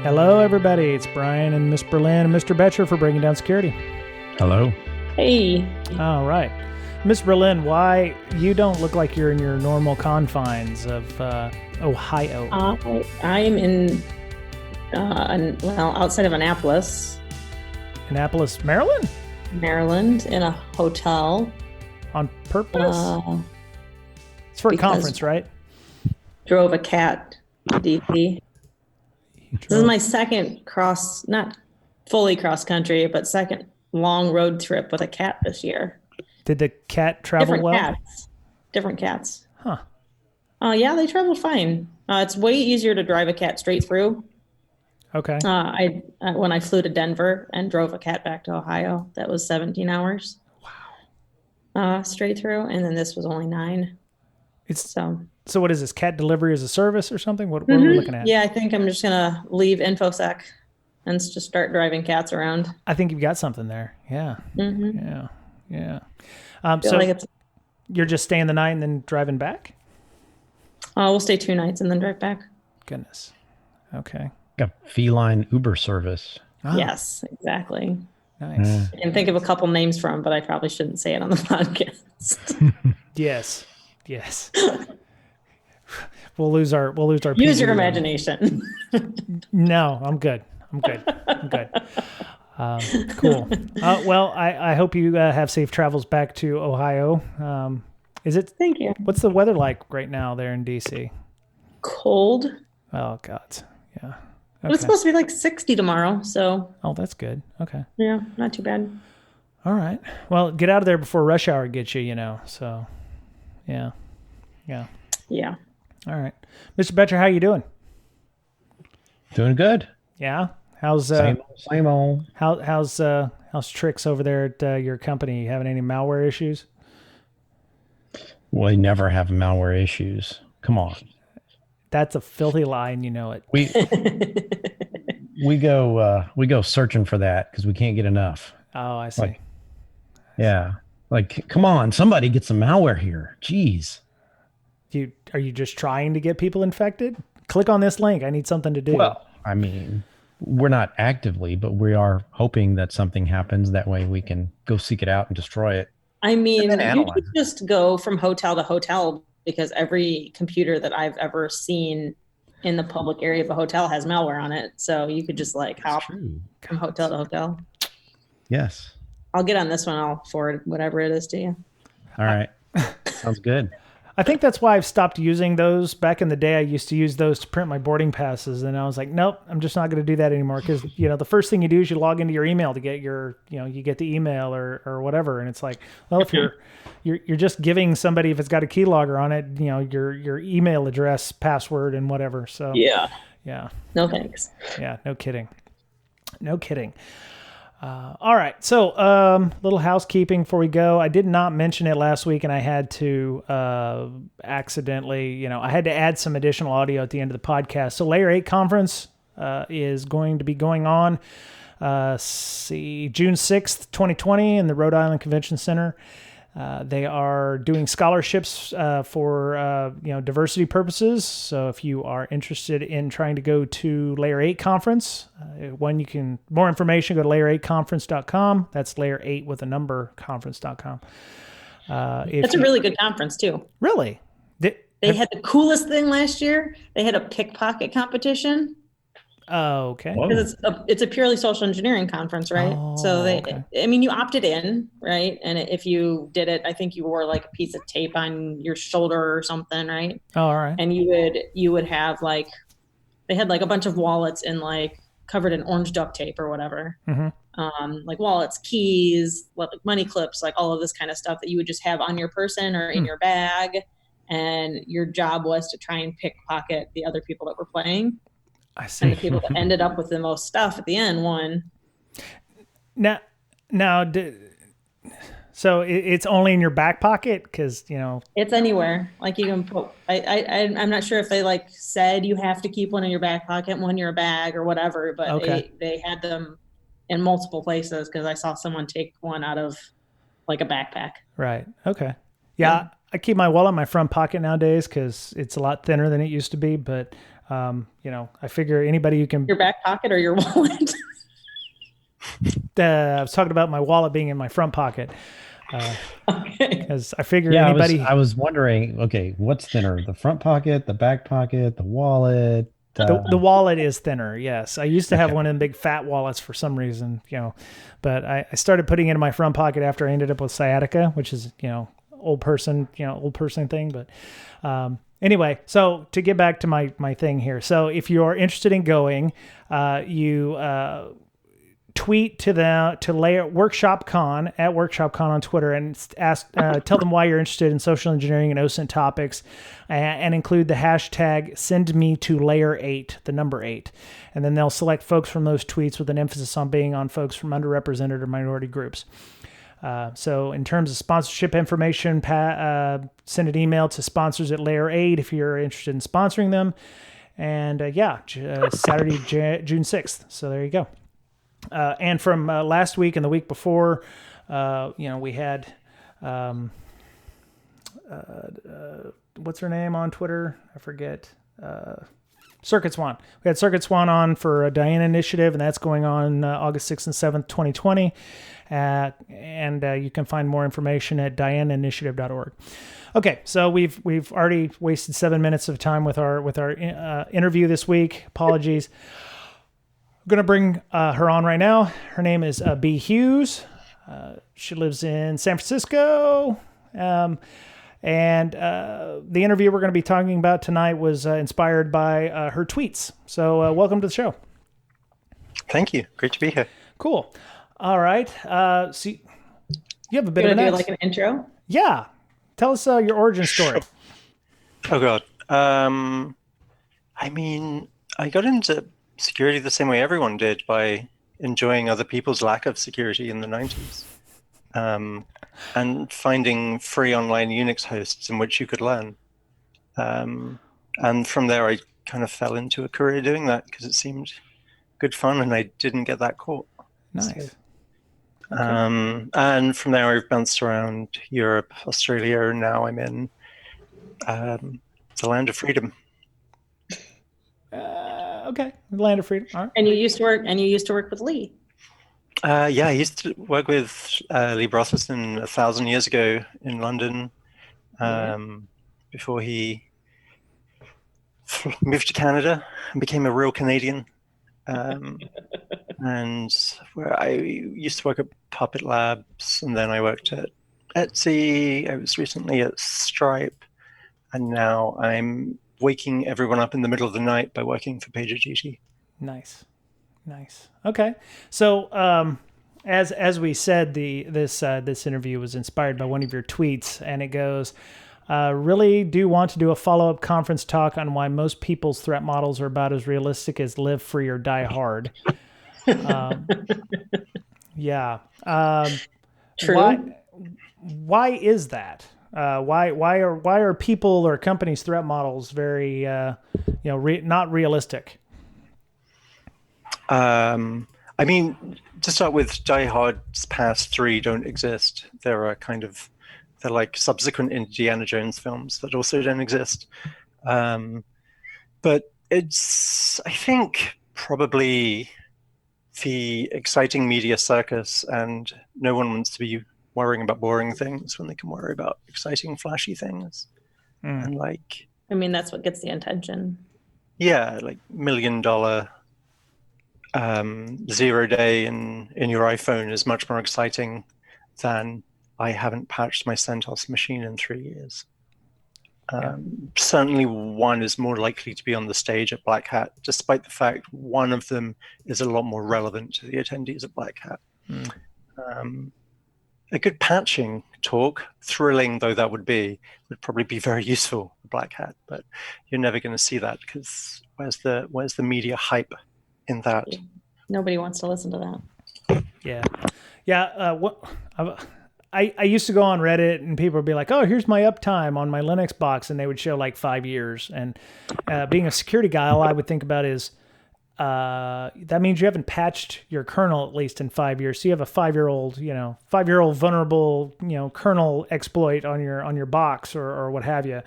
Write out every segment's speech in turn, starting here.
Hello, everybody. It's Brian and Miss Berlin and Mr. Betcher for Breaking Down Security. Hello. Hey. All right. Miss Berlin, why you don't look like you're in your normal confines of Ohio? I am in, outside of Annapolis. Annapolis, Maryland? Maryland, in a hotel. On purpose? It's for a conference, right? Drove a cat to DC. This is my second not fully cross country, but second long road trip with a cat this year. Did the cat travel well? Different cats. Huh. Yeah, they traveled fine. It's way easier to drive a cat straight through. Okay. When I flew to Denver and drove a cat back to Ohio, that was 17 hours. Wow. Straight through, and then this was only 9. So what is this, cat delivery as a service or something? What are we looking at? Yeah, I think I'm just gonna leave InfoSec and just start driving cats around. I think you've got something there. Yeah. Mm-hmm. Yeah. You're just staying the night and then driving back? We'll stay 2 nights and then drive back. Goodness. Okay. Got feline Uber service. Oh. Yes, exactly. Nice. And think of a couple names from, but I probably shouldn't say it on the podcast. Yes. We'll lose our Use your imagination. No, I'm good. Cool. Well, I hope you have safe travels back to Ohio. Thank you. What's the weather like right now there in DC? Cold. Oh God. Yeah. Okay. But it's supposed to be like 60 tomorrow, so. Oh, that's good. Okay. Yeah, not too bad. All right. Well, get out of there before rush hour gets you, so. Yeah. All right. Mr. Betcher, how you doing? Doing good. Yeah. How's same old. How's tricks over there at your company? You having any malware issues? We never have malware issues. Come on. That's a filthy lie, and you know it. We go searching for that because we can't get enough. Oh, I see. Come on, somebody get some malware here. Jeez. Are you just trying to get people infected? Click on this link. I need something to do. Well, I mean, we're not actively, but we are hoping that something happens. That way we can go seek it out and destroy it. I mean, you could just go from hotel to hotel because every computer that I've ever seen in the public area of a hotel has malware on it. So you could just hop from hotel to hotel. Yes. I'll get on this one. I'll forward whatever it is to you. All right. Sounds good. I think that's why I've stopped using those. Back in the day, I used to use those to print my boarding passes, and I was like, nope, I'm just not going to do that anymore. Because the first thing you do is you log into your email to get you get the email or whatever, and it's like, well, if you're just giving somebody, if it's got a keylogger on it, your email address, password, and whatever. So yeah, no thanks. Yeah, no kidding. All right. So, little housekeeping before we go. I did not mention it last week, and I had to accidentally, I had to add some additional audio at the end of the podcast. So, Layer 8 conference is going to be going on, June 6th, 2020 in the Rhode Island Convention Center. They are doing scholarships for diversity purposes. So if you are interested in trying to go to Layer 8 conference, more information, go to layer8conference.com. That's layer 8 with a number conference.com. That's a really good conference too. Really? They had the coolest thing last year. They had a pickpocket competition. Oh, okay. Because it's a purely social engineering conference, right? Oh, so okay. You opted in, right? And if you did it, I think you wore a piece of tape on your shoulder or something, right? Oh, all right. And you would have they had a bunch of wallets in covered in orange duct tape or whatever. Mm-hmm. Wallets, keys, money clips, all of this kind of stuff that you would just have on your person or in your bag. And your job was to try and pickpocket the other people that were playing. I see. And the people that ended up with the most stuff at the end won. Now, so it's only in your back pocket because it's anywhere. You can put. I'm not sure if they said you have to keep one in your back pocket, one in your bag, or whatever. But okay. they had them in multiple places because I saw someone take one out of a backpack. Right. Okay. Yeah. I keep my wallet in my front pocket nowadays because it's a lot thinner than it used to be. But I figure anybody who can. Your back pocket or your wallet? I was talking about my wallet being in my front pocket. Okay. Because I figure Yeah, anybody. I was wondering, okay, what's thinner, the front pocket, the back pocket, the wallet? The wallet is thinner. Yes. I used to have Okay. one of them big fat wallets for some reason, but I started putting it in my front pocket after I ended up with sciatica, which is, old person thing. But, anyway, so to get back to my thing here. So if you're interested in going, you, tweet to Layer WorkshopCon at WorkshopCon on Twitter and tell them why you're interested in social engineering and OSINT topics, and include the hashtag #SendMeToLayer8, the number 8, and then they'll select folks from those tweets with an emphasis on being on folks from underrepresented or minority groups. So in terms of sponsorship information, send an email to sponsors at Layer8 if you're interested in sponsoring them, and Saturday, June 6th. So there you go. And from last week and the week before, we had, what's her name on Twitter? I forget. Circuit Swan. We had Circuit Swan on for a Diana Initiative, and that's going on August 6th and 7th, 2020. And you can find more information at dianainitiative.org. Okay, so we've already wasted 7 minutes of time with our interview this week. Apologies. I'm going to bring her on right now. Her name is B. Hughes. She lives in San Francisco. And the interview we're going to be talking about tonight was inspired by her tweets. So welcome to the show. Thank you. Great to be here. Cool. All right. So you have a bit of an do like an intro? Yeah. Tell us your origin story. Oh, God. I got into security the same way everyone did, by enjoying other people's lack of security in the 90s, and finding free online Unix hosts in which you could learn. And from there, I kind of fell into a career doing that because it seemed good fun and I didn't get that caught. Nice. So, and from there, I've bounced around Europe, Australia, and now I'm in the land of freedom. Okay, land of freedom. All right. And you used to work with Lee. I used to work with Lee Brotherson 1,000 years ago in London, before he moved to Canada and became a real Canadian. And where I used to work at Puppet Labs, and then I worked at Etsy. I was recently at Stripe, and now I'm waking everyone up in the middle of the night by working for PagerDuty. Nice. Okay, so as we said, this interview was inspired by one of your tweets, and it goes, really do want to do a follow-up conference talk on why most people's threat models are about as realistic as live free or die hard. Yeah. True. Why is that? Why are people or companies' threat models very, not realistic? To start with, Die Hard's past 3 don't exist. They're like subsequent Indiana Jones films that also don't exist. But it's, I think, probably the exciting media circus, and no one wants to be worrying about boring things when they can worry about exciting, flashy things. And that's what gets the attention. Yeah, like $1 million 0 day in your iPhone is much more exciting than I haven't patched my CentOS machine in 3 years. Certainly one is more likely to be on the stage at Black Hat, despite the fact one of them is a lot more relevant to the attendees at Black Hat. A good patching talk, thrilling though that would probably be very useful at Black Hat, but you're never going to see that because where's the media hype in that? Nobody wants to listen to that. I used to go on Reddit and people would be like, oh, here's my uptime on my Linux box. And they would show like 5 years. And being a security guy, all I would think about is that means you haven't patched your kernel at least in 5 years. So you have a 5-year-old vulnerable, kernel exploit on your box or what have you.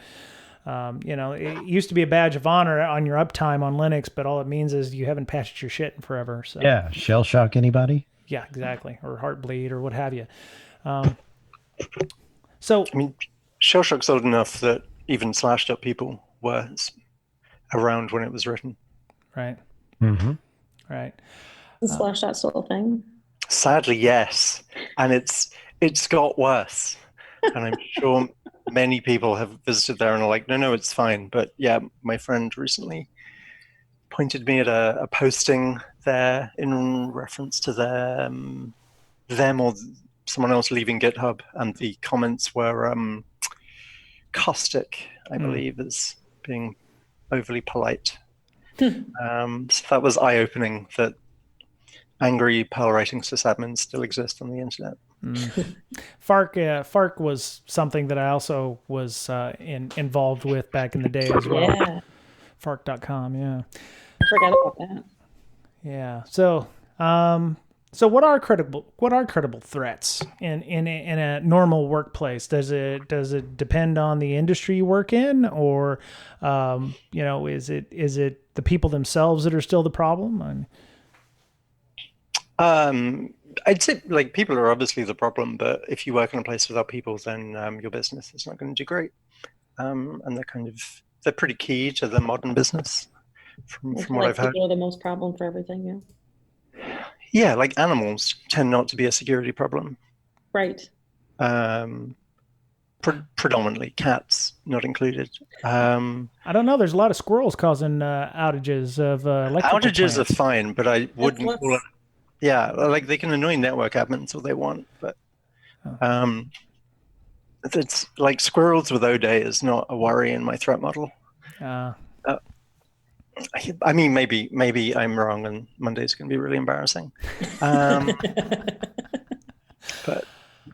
It used to be a badge of honor on your uptime on Linux, but all it means is you haven't patched your shit in forever. So yeah, shell shock anybody? Yeah, exactly, or heartbleed or what have you. So I mean, shell shock's old enough that even slashed-up people were around when it was written. Right. Mm-hmm. Right. Is Slashdot still a thing? Sadly, yes, and it's got worse, and I'm sure many people have visited there and are like, no, it's fine. But yeah, my friend recently pointed me at a posting there in reference to them or someone else leaving GitHub, and the comments were caustic, I believe, as being overly polite. So that was eye-opening that angry Perl writing sysadmins still exist on the internet. FARC was something that I also was involved with back in the day as well. Yeah. FARC.com, yeah. I forgot about that. Yeah. So what are credible threats in a normal workplace? Does it depend on the industry you work in, or is it the people themselves that are still the problem? I'd say like people are obviously the problem, but if you work in a place without people, then your business is not going to do great. And they're pretty key to the modern business. From what I've heard, people are the most problem for everything. Yeah. Yeah, like animals tend not to be a security problem. Right. Predominantly cats not included. I don't know. There's a lot of squirrels causing outages of electrical outages plants. are fine, but I wouldn't call it. Yeah, like they can annoy network admins all they want, but it's like squirrels with O-Day is not a worry in my threat model. I mean, maybe I'm wrong, and Monday's going to be really embarrassing. But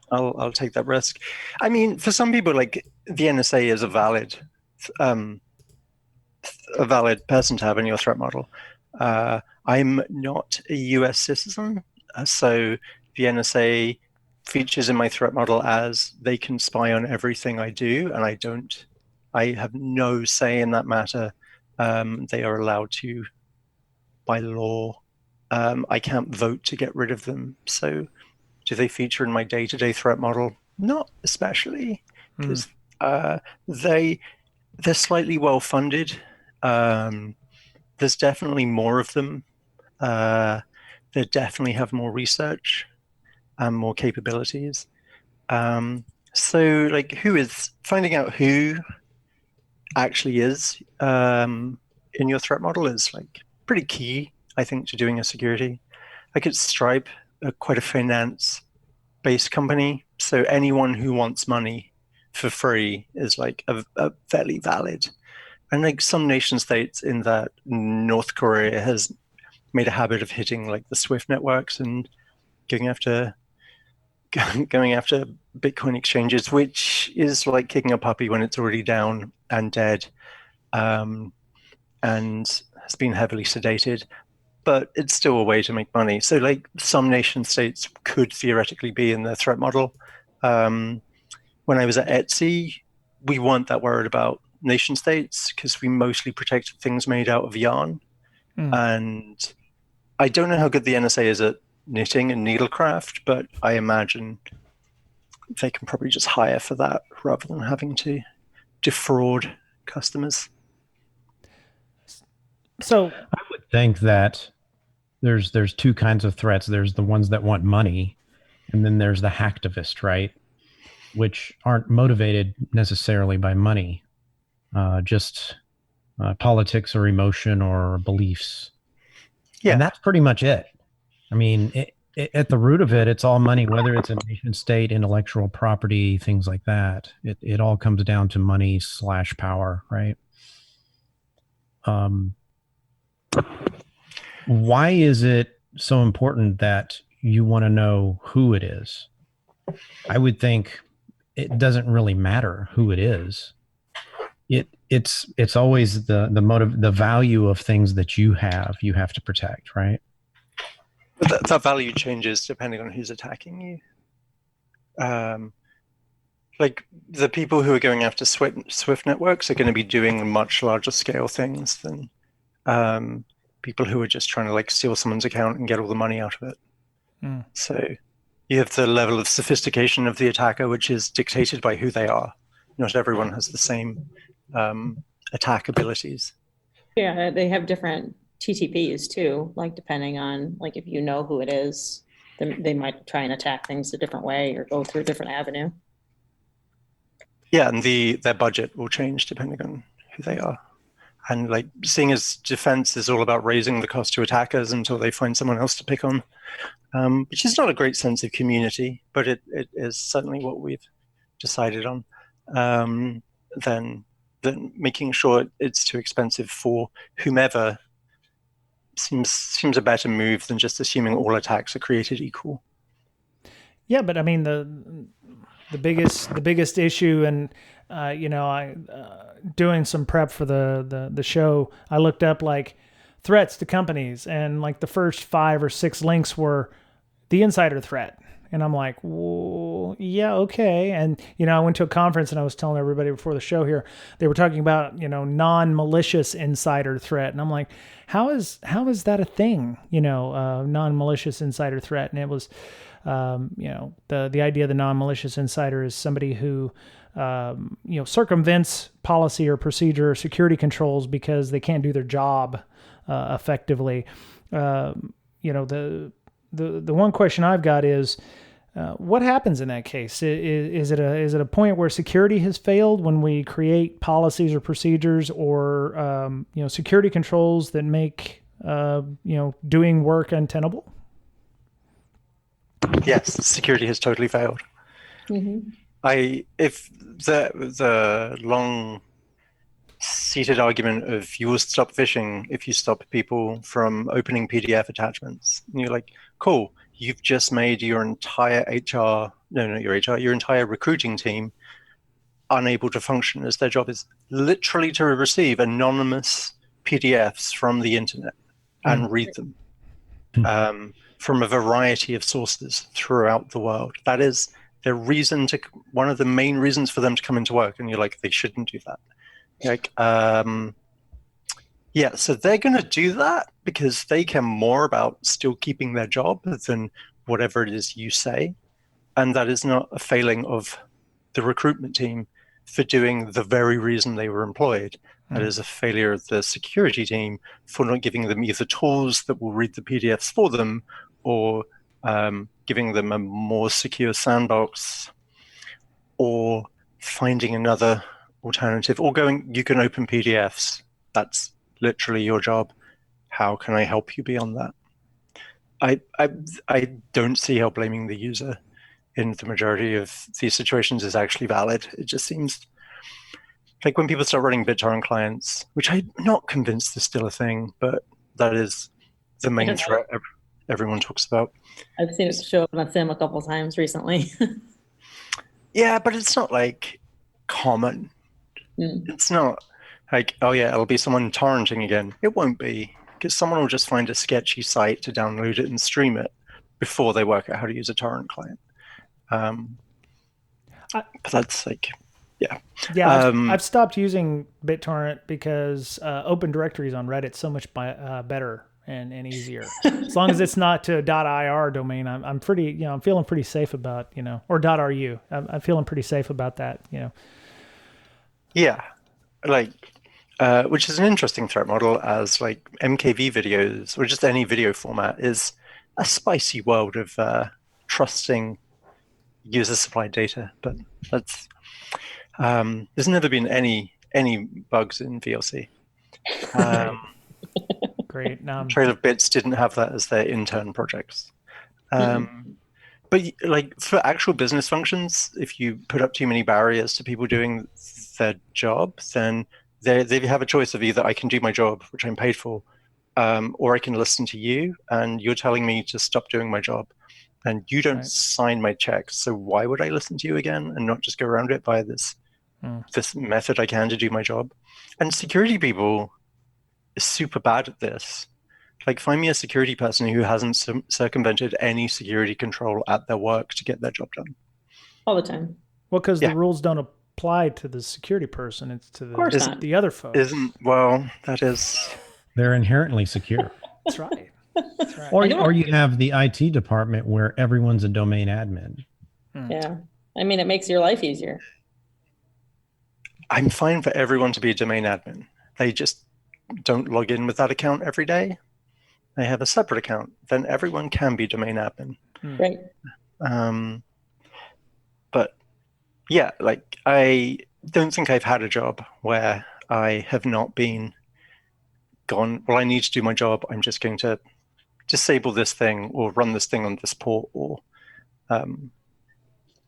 I'll take that risk. I mean, for some people, like the NSA is a valid person to have in your threat model. I'm not a US citizen, so the NSA features in my threat model as they can spy on everything I do, and I have no say in that matter. They are allowed to by law. I can't vote to get rid of them. So do they feature in my day-to-day threat model? Not especially, because they're slightly well-funded. There's definitely more of them. They definitely have more research and more capabilities. So like finding out who actually is in your threat model is like pretty key, I think, to doing a security. Like at Stripe, quite a finance-based company, so anyone who wants money for free is like a fairly valid. And like some nation states in that North Korea has made a habit of hitting like the SWIFT networks and going after Bitcoin exchanges, which is like kicking a puppy when it's already down and dead, and has been heavily sedated. But it's still a way to make money. So like some nation states could theoretically be in the threat model. When I was at Etsy, we weren't that worried about nation states because we mostly protected things made out of yarn. And I don't know how good the NSA is at knitting and needlecraft, but I imagine they can probably just hire for that rather than having to defraud customers. So I would think that there's two kinds of threats. There's the ones that want money, and then there's the hacktivist, right? Which aren't motivated necessarily by money, just politics or emotion or beliefs. Yeah. And that's pretty much it. I mean, at the root of it, it's all money, whether it's a nation state, intellectual property, things like that. It all comes down to money / power, right? Why is it so important that you want to know who it is? I would think it doesn't really matter who it is. It's always the motive, the value of things that you have to protect, right? But that value changes depending on who's attacking you. like the people who are going after Swift networks are going to be doing much larger scale things than people who are just trying to like steal someone's account and get all the money out of it. So you have the level of sophistication of the attacker, which is dictated by who they are. Not everyone has the same attack abilities. Yeah, they have different TTPs too, like depending on like if you know who it is, then they might try and attack things a different way or go through a different avenue. Yeah, and their budget will change depending on who they are. And like seeing as defense is all about raising the cost to attackers until they find someone else to pick on, which is not a great sense of community, but it is certainly what we've decided on. Then making sure it's too expensive for whomever seems a better move than just assuming all attacks are created equal. Yeah, but I mean the biggest issue, and I doing some prep for the show, I looked up like threats to companies, and like the first 5 or 6 links were the insider threat. And I'm like, well, yeah, okay. And, I went to a conference and I was telling everybody before the show here, they were talking about, non-malicious insider threat. And I'm like, how is that a thing? Non-malicious insider threat. And it was, the idea of the non-malicious insider is somebody who, circumvents policy or procedure or security controls because they can't do their job effectively. The one question I've got is, what happens in that case? Is it a point where security has failed when we create policies or procedures or security controls that make doing work untenable? Yes, security has totally failed. Mm-hmm. If the long seated argument of you will stop phishing if you stop people from opening PDF attachments. And you're like, cool, you've just made your entire your entire recruiting team unable to function, as their job is literally to receive anonymous PDFs from the internet and read them from a variety of sources throughout the world. That is one of the main reasons for them to come into work. And you're like, they shouldn't do that. So they're going to do that because they care more about still keeping their job than whatever it is you say. And that is not a failing of the recruitment team for doing the very reason they were employed. That is a failure of the security team for not giving them either tools that will read the PDFs for them or giving them a more secure sandbox or finding another alternative or going, you can open PDFs. That's literally your job. How can I help you beyond that? I don't see how blaming the user in the majority of these situations is actually valid. It just seems like when people start running BitTorrent clients, which I'm not convinced is still a thing, but that is the main threat everyone talks about. I've seen it show up on a sim a couple of times recently. Yeah, but it's not like common. It's not like, oh yeah, it'll be someone torrenting again. It won't be, because someone will just find a sketchy site to download it and stream it before they work out how to use a torrent client. But that's like, yeah. Yeah, I've stopped using BitTorrent because open directories on Reddit so much better and easier. As long as it's not to a .ir domain, I'm pretty, I'm feeling pretty safe about, or .ru. I'm feeling pretty safe about that, Yeah, like, which is an interesting threat model, as like MKV videos or just any video format is a spicy world of trusting user-supplied data. But that's there's never been any bugs in VLC. Great. Trail of Bits didn't have that as their intern projects. But like for actual business functions, if you put up too many barriers to people doing their job, then they have a choice of either I can do my job, which I'm paid for, or I can listen to you, and you're telling me to stop doing my job, and you don't sign my checks. So why would I listen to you again and not just go around it by this method I can to do my job? And security people are super bad at this. Like, find me a security person who hasn't circumvented any security control at their work to get their job done. All the time. Well, because the rules don't apply to the security person; it's to the other folks. That is. They're inherently secure. That's right. That's right. Or you have the IT department where everyone's a domain admin. Yeah, I mean, it makes your life easier. I'm fine for everyone to be a domain admin. They just don't log in with that account every day. They have a separate account. Then everyone can be domain admin. Right. But yeah, like I don't think I've had a job where I have not been gone, well, I need to do my job. I'm just going to disable this thing or run this thing on this port or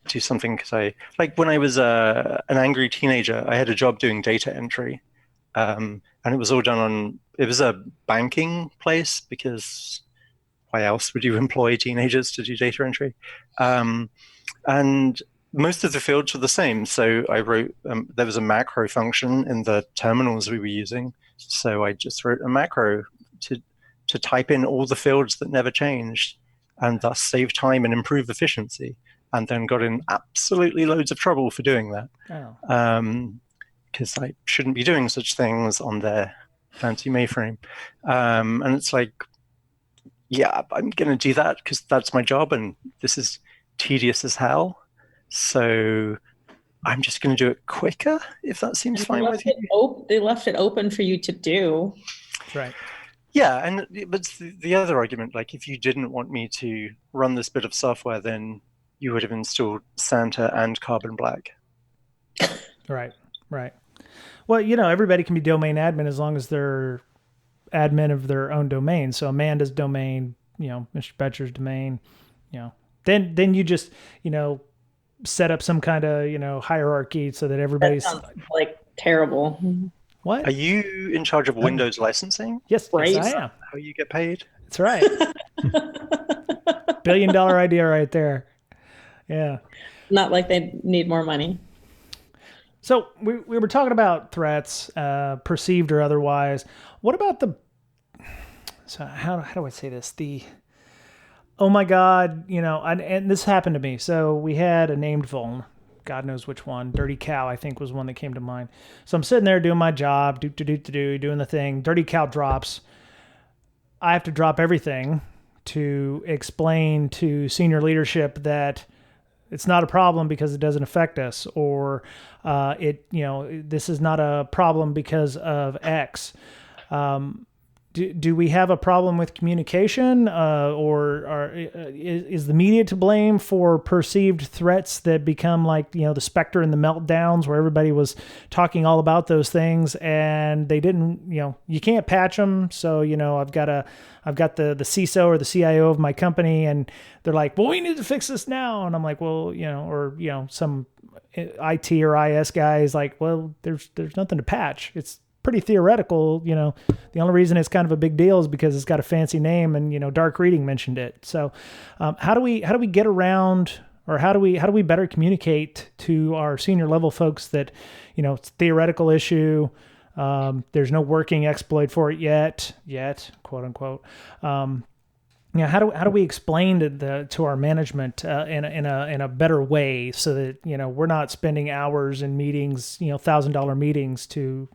do something because like when I was an angry teenager, I had a job doing data entry, and it was all done on. It was a banking place because why else would you employ teenagers to do data entry? And most of the fields were the same. So I wrote. There was a macro function in the terminals we were using, so I just wrote a macro to type in all the fields that never changed, and thus save time and improve efficiency. And then got in absolutely loads of trouble for doing that. Because I shouldn't be doing such things on their fancy mainframe. And it's like, yeah, I'm going to do that because that's my job and this is tedious as hell. So I'm just going to do it quicker if that seems fine with you. They left it open for you to do. Right. Yeah, but the other argument, like if you didn't want me to run this bit of software, then you would have installed Santa and Carbon Black. Right. Well, everybody can be domain admin as long as they're admin of their own domain. So Amanda's domain, Mr. Betcher's domain, then you just, set up some kind of, hierarchy so that everybody's that sounds like terrible. What? Are you in charge of Windows licensing? Yes, right. Yes, I am. How you get paid? That's right. $1 billion idea right there. Yeah. Not like they need more money. So we were talking about threats, perceived or otherwise. What about so how do I say this? Oh my God, and this happened to me. So we had a named vuln, God knows which one. Dirty Cow, I think, was one that came to mind. So I'm sitting there doing my job, doing the thing. Dirty Cow drops. I have to drop everything to explain to senior leadership that it's not a problem because it doesn't affect us, or this is not a problem because of X. Do we have a problem with communication, or is the media to blame for perceived threats that become like, the SPECTRE and the MELTDOWNs, where everybody was talking all about those things and they didn't, you can't patch them. So, I've got the CISO or the CIO of my company and they're like, well, we need to fix this now. And I'm like, well, some IT or IS guy is like, well, there's nothing to patch. It's pretty theoretical. The only reason it's kind of a big deal is because it's got a fancy name and, dark reading mentioned it. So how do we get around, or how do we better communicate to our senior level folks that, it's a theoretical issue. There's no working exploit for it yet, quote unquote. How do we explain to our management in a better way so that we're not spending hours in meetings, $1,000 meetings to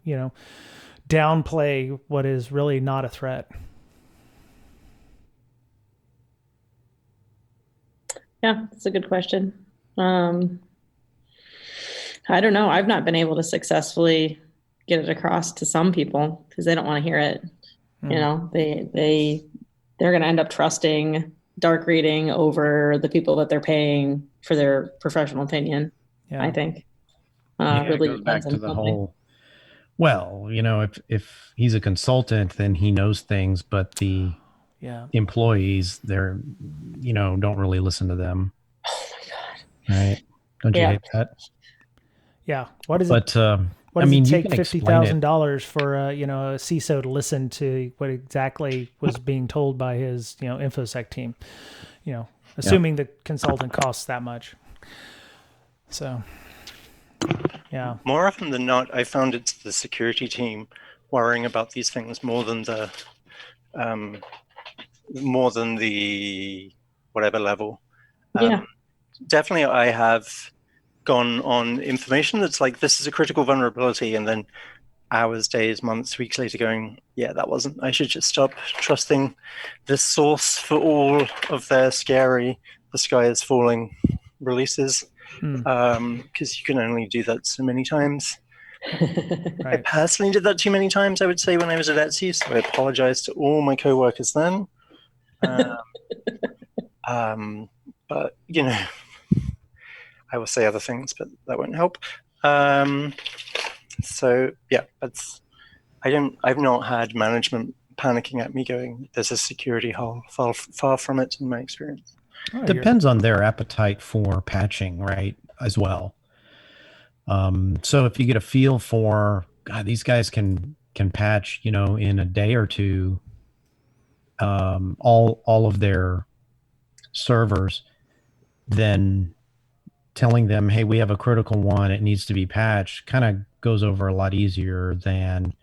downplay what is really not a threat? Yeah, that's a good question. I don't know. I've not been able to successfully get it across to some people because they don't want to hear it. They're going to end up trusting dark reading over the people that they're paying for their professional opinion. Yeah. I think. Really goes back to the whole. Well, if he's a consultant, then he knows things, but the employees, they're, don't really listen to them. Oh my God! Right? Don't you hate that? Yeah. What is it? What does it take $50,000 for a CISO to listen to what exactly was being told by his InfoSec team? Assuming the consultant costs that much. So, yeah. More often than not, I found it's the security team worrying about these things more than the whatever level. Definitely, I have gone on information that's like, this is a critical vulnerability, and then hours, days, months, weeks later going, yeah, that wasn't, I should just stop trusting this source for all of their scary, the sky is falling releases, because you can only do that so many times. Right. I personally did that too many times, I would say, when I was at Etsy, so I apologize to all my co-workers then. But, you know, I will say other things, but that won't help. So yeah, I've not had management panicking at me going, there's a security hole. Far from it in my experience. Depends on their appetite for patching, right, as well. So if you get a feel for, God, these guys can patch, you know, in a day or two, all of their servers, then telling them, hey, we have a critical one, it needs to be patched, kind of goes over a lot easier than,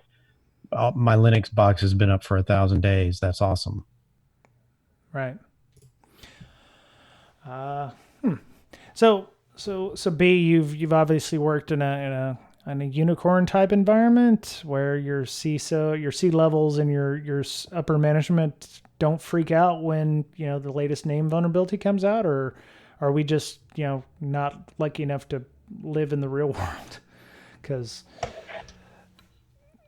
oh, my Linux box has been up for 1,000 days. That's awesome. Right. So B, you've obviously worked in a unicorn type environment where your CISO, your C levels, and your upper management don't freak out when, you know, the latest name vulnerability comes out, or are we just, you know, not lucky enough to live in the real world? Because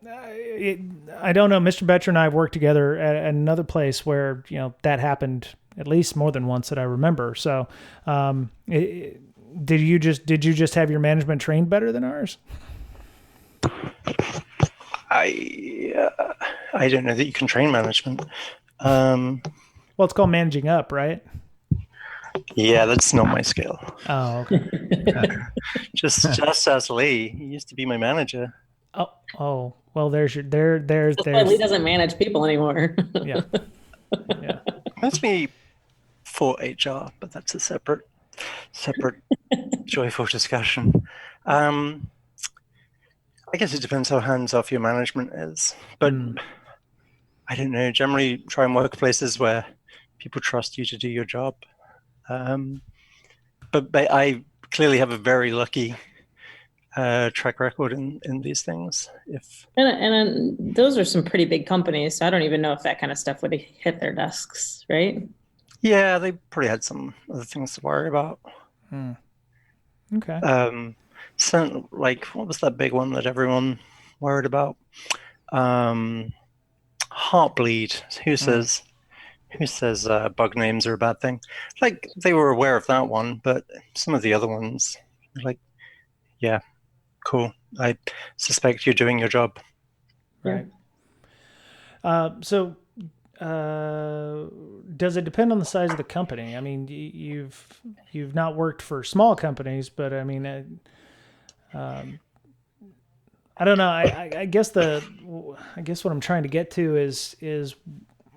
I don't know. Mr. Betcher and I have worked together at another place where, you know, that happened at least more than once that I remember. So, did you just have your management trained better than ours? I don't know that you can train management. Well, it's called managing up, right? Yeah, that's not my skill. Oh, okay. just as Lee, he used to be my manager. Oh. Well, there's why Lee doesn't manage people anymore. Yeah. That's me for HR, but that's a separate joyful discussion. I guess it depends how hands-off your management is, but I don't know. Generally, try and work places where people trust you to do your job. But I clearly have a very lucky track record in these things. And those are some pretty big companies, so I don't even know if that kind of stuff would hit their desks, right? Yeah, they probably had some other things to worry about. Okay. So, like, what was that big one that everyone worried about? Heartbleed. Who says bug names are a bad thing? Like, they were aware of that one, but some of the other ones, like, yeah, cool. I suspect you're doing your job. Right. So, does it depend on the size of the company? I mean, you've not worked for small companies, but I mean, I don't know. I guess what I'm trying to get to is, you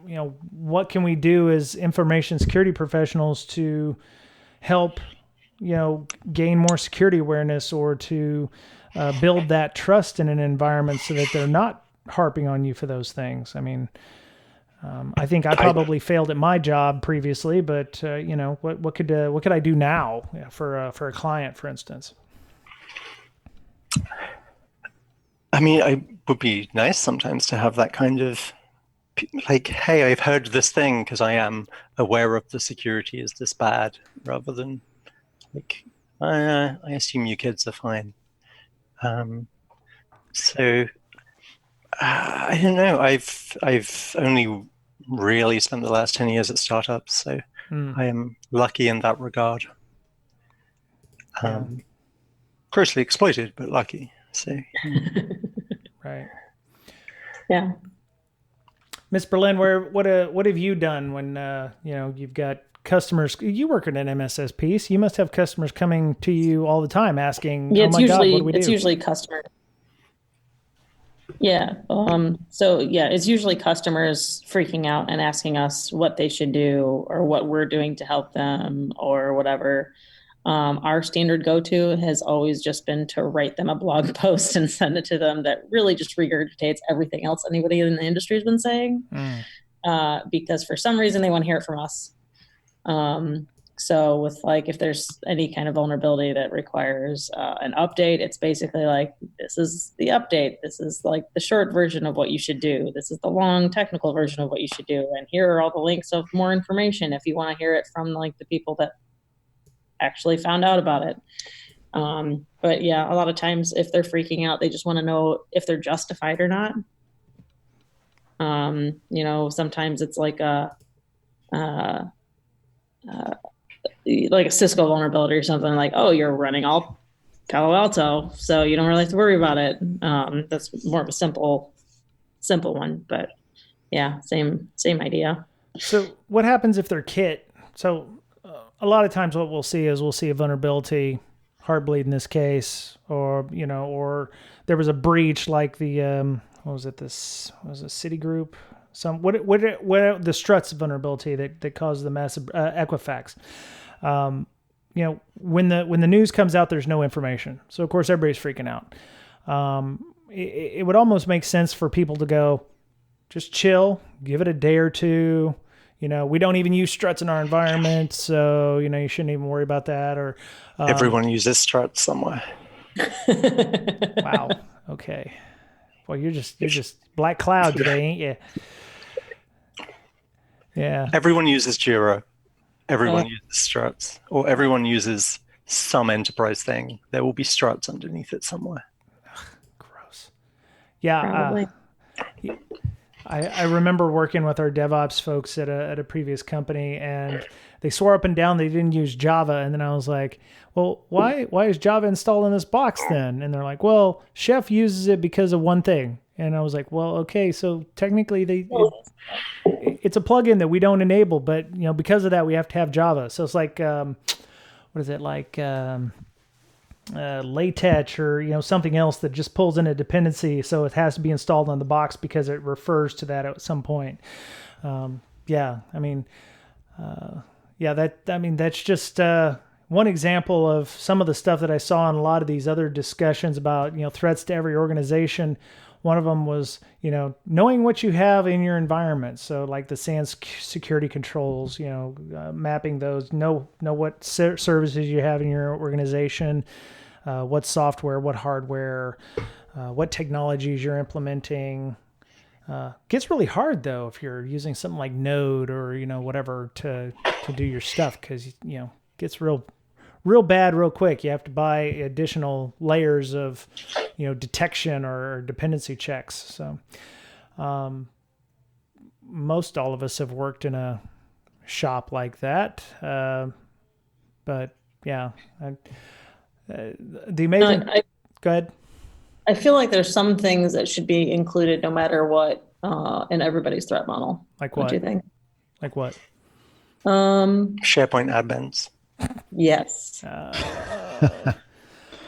know, what can we do as information security professionals to help, you know, gain more security awareness, or to build that trust in an environment so that they're not harping on you for those things. I mean, I think I probably failed at my job previously, but you know, what could I do now for a client, for instance? I mean, it would be nice sometimes to have that kind of, like, hey, I've heard this thing because I am aware of the security is this bad, rather than like, I assume you kids are fine. So I don't know. I've only really spent the last 10 years at startups, so I am lucky in that regard. Grossly exploited, but lucky. So right. Yeah. Miss Berlin, what have you done when you know, you've got customers? You work in an MSSP, so you must have customers coming to you all the time asking, yeah, "Oh my God, what do we do?" It's usually customers. Yeah. So yeah, it's usually customers freaking out and asking us what they should do or what we're doing to help them or whatever. Our standard go-to has always just been to write them a blog post and send it to them that really just regurgitates everything else anybody in the industry has been saying, because for some reason they want to hear it from us. So with like, if there's any kind of vulnerability that requires an update, it's basically like, this is the update. This is like the short version of what you should do. This is the long technical version of what you should do. And here are all the links of more information if you want to hear it from like the people that actually found out about it. But yeah, a lot of times if they're freaking out, they just want to know if they're justified or not. You know, sometimes it's like like a Cisco vulnerability or something, like, oh, you're running all Palo Alto, so you don't really have to worry about it. That's more of a simple one, but yeah, same idea. So what happens if they're kit? So a lot of times what we'll see is a vulnerability, Heartbleed in this case, or, you know, or there was a breach like the, what was it, Citigroup? What the struts vulnerability that caused the massive Equifax. You know, when the news comes out, there's no information. So of course everybody's freaking out. It would almost make sense for people to go, just chill, give it a day or two. You know, we don't even use struts in our environment, so, you know, you shouldn't even worry about that. Or everyone uses struts somewhere. Wow. Okay. Well, you're just black cloud today, ain't you? Yeah. Everyone uses Jira. Everyone uses struts, or everyone uses some enterprise thing. There will be struts underneath it somewhere. Gross. Yeah. I remember working with our DevOps folks at a previous company, and they swore up and down they didn't use Java. And then I was like, well, why is Java installed in this box then? And they're like, well, Chef uses it because of one thing. And I was like, well, okay, so technically it's a plugin that we don't enable, but, you know, because of that, we have to have Java. So it's like, what is it, like LaTeX or, you know, something else that just pulls in a dependency, so it has to be installed on the box because it refers to that at some point. Yeah, I mean, that's just one example of some of the stuff that I saw in a lot of these other discussions about, you know, threats to every organization. One of them was, you know, knowing what you have in your environment. So like the SANS security controls, you know, mapping those, know what services you have in your organization, what software, what hardware, what technologies you're implementing. Gets really hard though if you're using something like Node or, you know, whatever to do your stuff, because, you know, gets real bad real quick. You have to buy additional layers of, you know, detection or dependency checks. So most all of us have worked in a shop like that. But yeah, the amazing. Go ahead. I feel like there's some things that should be included no matter what in everybody's threat model. Like what? What do you think? Like what? SharePoint admins. Yes.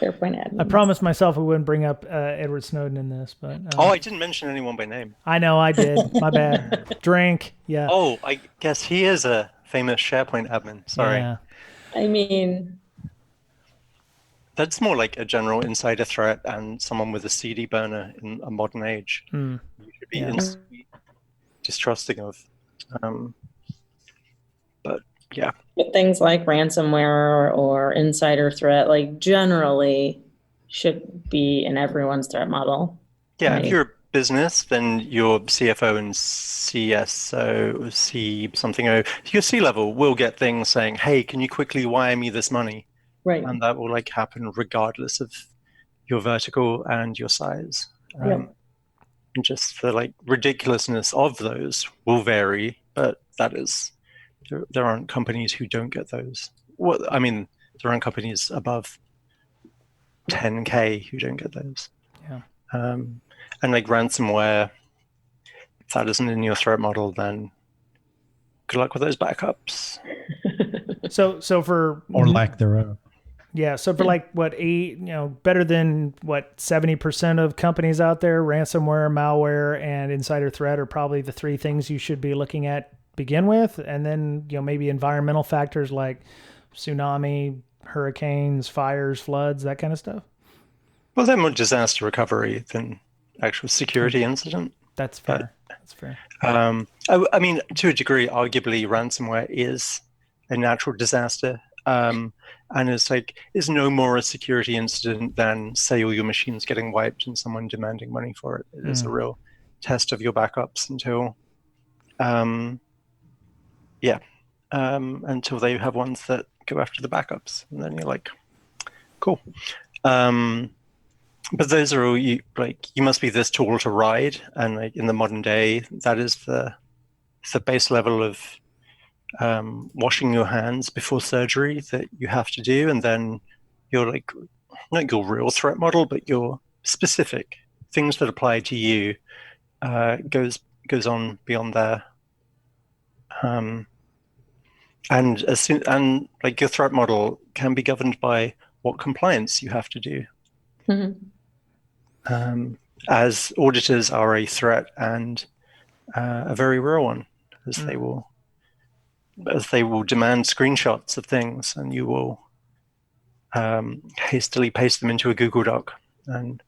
SharePoint admins. I promised myself I wouldn't bring up Edward Snowden in this, but I didn't mention anyone by name. I know I did. My bad. Drink. Yeah. Oh, I guess he is a famous SharePoint admin. Sorry. Yeah. I mean, that's more like a general insider threat and someone with a CD burner in a modern age. You should be instantly distrusting of. But yeah. But things like ransomware or insider threat, like generally should be in everyone's threat model. Yeah, right? If you're a business, then your CFO and CSO, C something O, your C-level will get things saying, hey, can you quickly wire me this money? Right. And that will like happen regardless of your vertical and your size. And just the like ridiculousness of those will vary, but that is, there aren't companies who don't get those. Well, I mean, there aren't companies above 10K who don't get those. Yeah. And like ransomware, if that isn't in your threat model, then good luck with those backups. So for or lack thereof. Yeah. So for like better than 70% of companies out there, ransomware, malware, and insider threat are probably the three things you should be looking at begin with. And then, maybe environmental factors like tsunami, hurricanes, fires, floods, that kind of stuff. Well, they're more disaster recovery than actual security incident. That's fair. That's fair. I mean, to a degree, arguably ransomware is a natural disaster. And it's no more a security incident than, say, all your machines getting wiped and someone demanding money for it. It is a real test of your backups until until they have ones that go after the backups, and then you're like, cool. But those are all you must be this tall to ride, and like in the modern day, that is the base level of washing your hands before surgery that you have to do, and then you're like, not your real threat model, but your specific things that apply to you goes on beyond there. And like your threat model can be governed by what compliance you have to do. As auditors are a threat, and a very real one, as they will demand screenshots of things, and you will hastily paste them into a Google Doc, and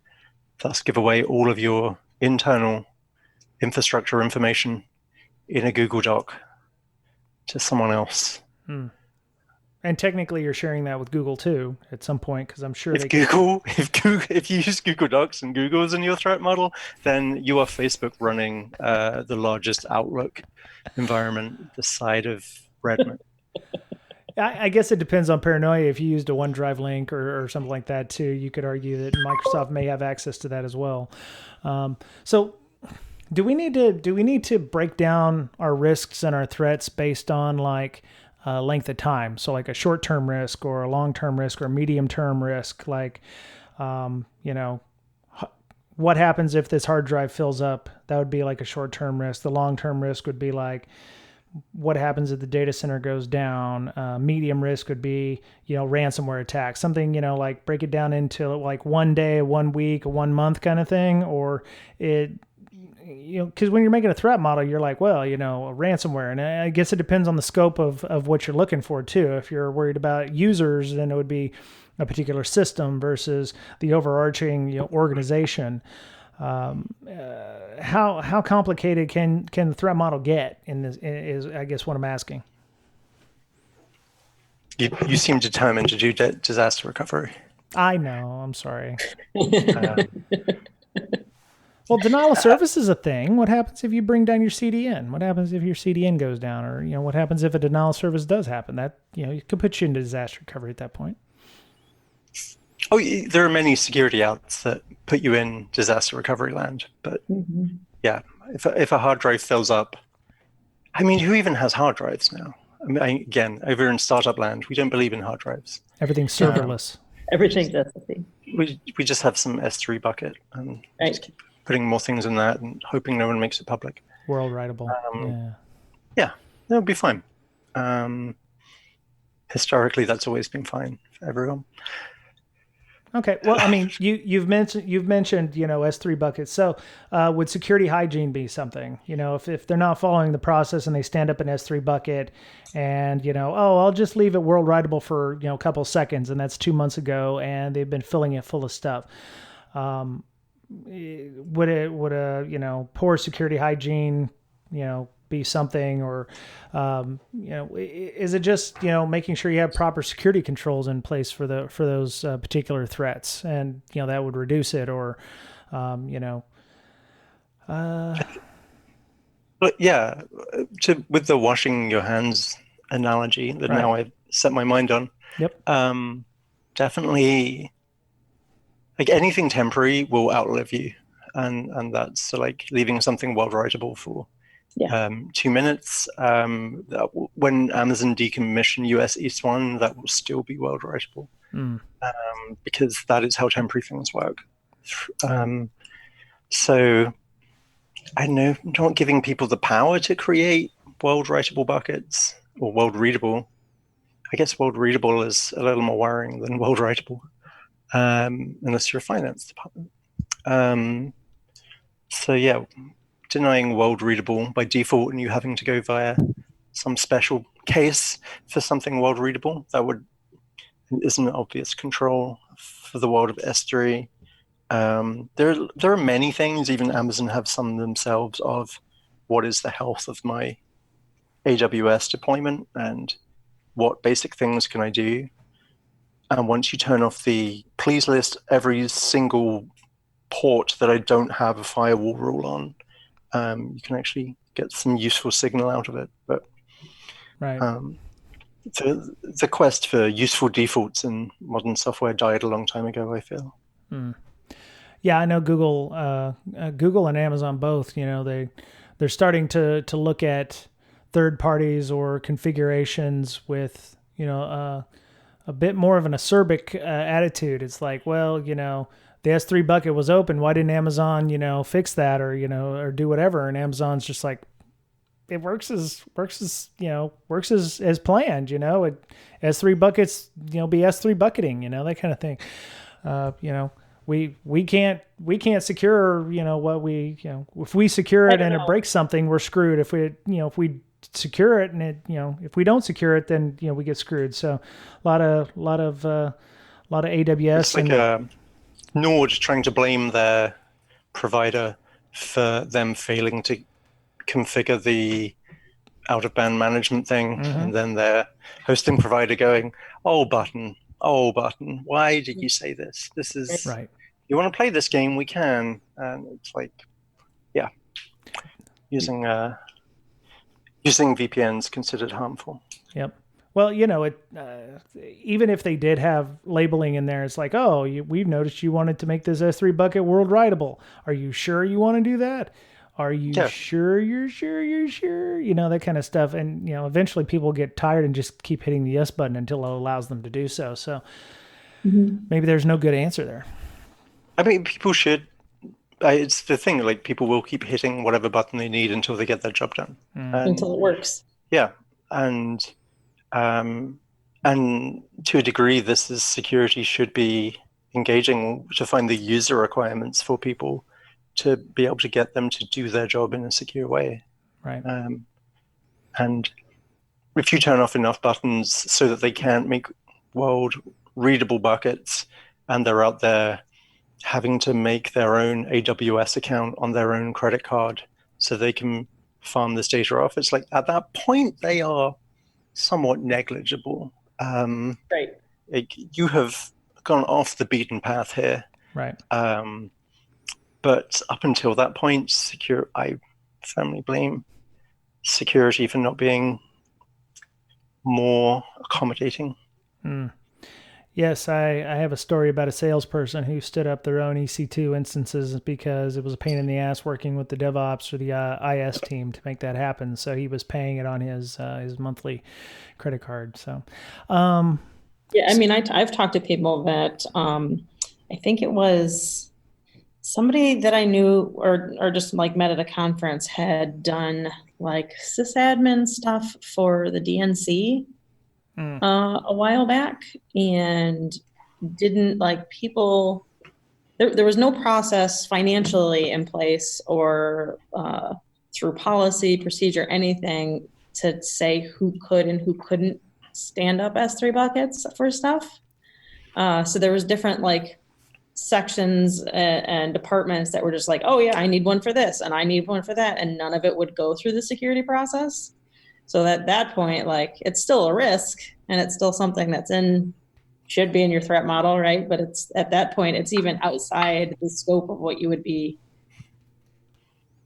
thus give away all of your internal infrastructure information in a Google Doc to someone else. And technically, you're sharing that with Google too at some point, because I'm sure if you use Google Docs and Google's in your threat model, then you are Facebook running the largest Outlook environment this side of Redmond. I guess it depends on paranoia. If you used a OneDrive link or something like that too, you could argue that Microsoft may have access to that as well. So do we need to break down our risks and our threats based on like length of time? So like a short-term risk or a long-term risk or a medium-term risk, like, what happens if this hard drive fills up? That would be like a short-term risk. The long-term risk would be like, what happens if the data center goes down? Medium risk would be, ransomware attack, something, like break it down into like 1 day, 1 week, 1 month kind of thing. Or because when you're making a threat model, you're like, well, ransomware. And I guess it depends on the scope of what you're looking for too. If you're worried about users, then it would be a particular system versus the overarching organization. How complicated can the threat model get in this, is I guess what I'm asking. You seem determined to do disaster recovery. I know, I'm sorry. Well, denial of service is a thing. What happens if you bring down your CDN? What happens if your CDN goes down? Or, what happens if a denial of service does happen? That, it could put you into disaster recovery at that point. Oh, there are many security outs that put you in disaster recovery land. But yeah, if a hard drive fills up, I mean, who even has hard drives now? I mean, again, over in startup land, we don't believe in hard drives. Everything's serverless. Everything's SSD. We just have some S3 bucket and just keep putting more things in that and hoping no one makes it public. World writable. Yeah, that'll be fine. Historically, that's always been fine for everyone. Okay. Well, I mean, you've mentioned S3 buckets. So would security hygiene be something? If they're not following the process and they stand up an S3 bucket, and I'll just leave it world writable for a couple seconds, and that's 2 months ago, and they've been filling it full of stuff. Would a poor security hygiene be something, or is it just making sure you have proper security controls in place for those particular threats, and that would reduce it, or But yeah, with the washing your hands analogy that now I've set my mind on. Yep. Definitely, like anything temporary will outlive you, and that's so like leaving something world writable for 2 minutes. When Amazon decommission US East 1, that will still be world writable, because that is how temporary things work. So I don't know, not giving people the power to create world writable buckets or world readable. I guess world readable is a little more worrying than world writable, unless you're a finance department. So yeah, denying world readable by default and you having to go via some special case for something world readable, that is an obvious control for the world of S3. There are many things, even Amazon have some themselves, of what is the health of my AWS deployment and what basic things can I do. And once you turn off the please list every single port that I don't have a firewall rule on, you can actually get some useful signal out of it. But right. The quest for useful defaults in modern software died a long time ago, I feel. Yeah, I know Google and Amazon both, they're starting to look at third parties or configurations with, a bit more of an acerbic attitude. It's like, well, the S3 bucket was open. Why didn't Amazon, fix that or do whatever? And Amazon's just like, it works as planned. S3 buckets, be S3 bucketing, that kind of thing. We can't secure, if we secure it and it breaks something, we're screwed. If we secure it and it, if we don't secure it, then, we get screwed. So a lot of AWS. It's like Nord trying to blame their provider for them failing to configure the out-of-band management thing, and then their hosting provider going, oh button, why did you say this? This is right. You want to play this game, we can. And it's like, yeah, using VPNs considered harmful. Yep. Well, even if they did have labeling in there, it's like, oh, we've noticed you wanted to make this S3 bucket world writable. Are you sure you want to do that? Are you sure you're sure? That kind of stuff. And, eventually people get tired and just keep hitting the yes button until it allows them to do so. So maybe there's no good answer there. I mean, people should. It's the thing, like, people will keep hitting whatever button they need until they get their job done. Until it works. Yeah. And to a degree, this is security should be engaging to find the user requirements for people to be able to get them to do their job in a secure way. Right. And if you turn off enough buttons so that they can't make world readable buckets, and they're out there having to make their own AWS account on their own credit card so they can farm this data off, it's like at that point they are somewhat negligible. Right. You have gone off the beaten path here. Right. But up until that point, I firmly blame security for not being more accommodating. Yes, I have a story about a salesperson who stood up their own EC2 instances because it was a pain in the ass working with the DevOps or the IS team to make that happen. So he was paying it on his monthly credit card. So, yeah, I mean, I've talked to people that I think it was somebody that I knew or just like met at a conference had done like sysadmin stuff for the DNC. A while back, and didn't like people. There was no process financially in place or through policy, procedure, anything to say who could and who couldn't stand up S3 buckets for stuff. So there was different like sections and departments that were just like, oh yeah, I need one for this and I need one for that, and none of it would go through the security process. So at that point, like, it's still a risk and it's still something that's should be in your threat model, right? But it's at that point, it's even outside the scope of what you would be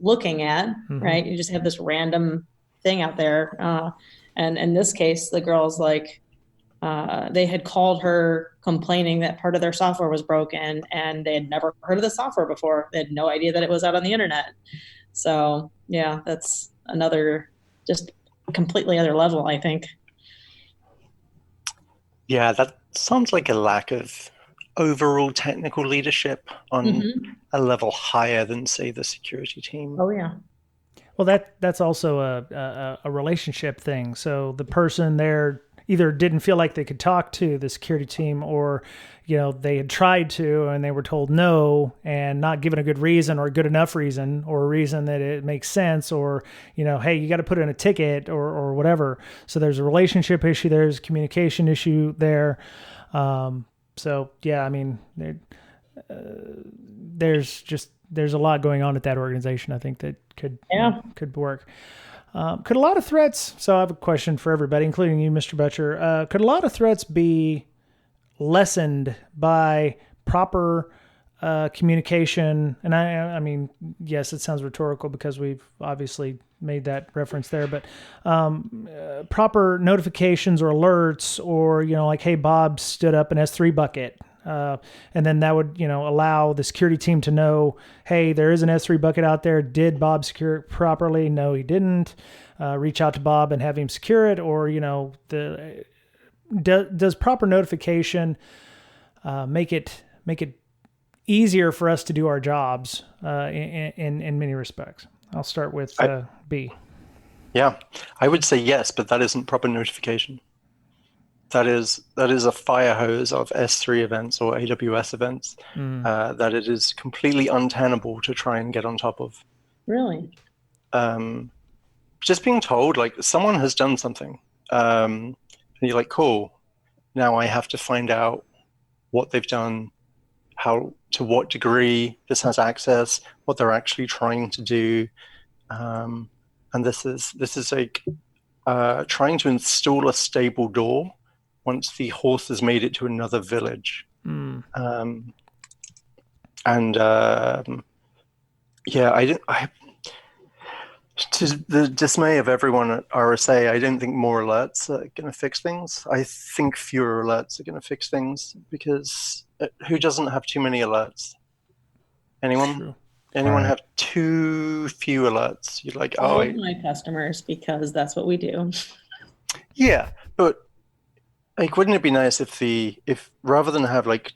looking at, right? You just have this random thing out there. And in this case, the girl's like, they had called her complaining that part of their software was broken and they had never heard of the software before. They had no idea that it was out on the internet. So yeah, that's another just completely other level, I think. Yeah, that sounds like a lack of overall technical leadership on a level higher than, say, the security team. Oh yeah. Well, that's also a relationship thing. So the person there either didn't feel like they could talk to the security team, or they had tried to and they were told no and not given a good reason or a good enough reason or a reason that it makes sense, or hey, you got to put in a ticket or whatever. So there's a relationship issue, there's a communication issue there. So yeah, I mean, there's a lot going on at that organization, I think, that could work. Could a lot of threats, so I have a question for everybody, including you, Mr. Butcher. Could a lot of threats be lessened by proper communication? And I mean, yes, it sounds rhetorical because we've obviously made that reference there, but proper notifications or alerts, or, like, hey, Bob stood up an S3 bucket. And then that would, allow the security team to know, hey, there is an S3 bucket out there. Did Bob secure it properly? No, he didn't. Reach out to Bob and have him secure it. Or, does proper notification make it easier for us to do our jobs in many respects? I'll start with B. Yeah, I would say yes, but that isn't proper notification. That is a fire hose of S3 events or AWS events that it is completely untenable to try and get on top of. Really? Just being told, like, someone has done something, and you're like, cool, now I have to find out what they've done, to what degree this has access, what they're actually trying to do, and this is like trying to install a stable door once the horse has made it to another village. To the dismay of everyone at RSA, I don't think more alerts are going to fix things. I think fewer alerts are going to fix things, because who doesn't have too many alerts? Anyone? True. Anyone have too few alerts? You're like, all of my customers, because that's what we do. Yeah, but like, wouldn't it be nice if rather than have like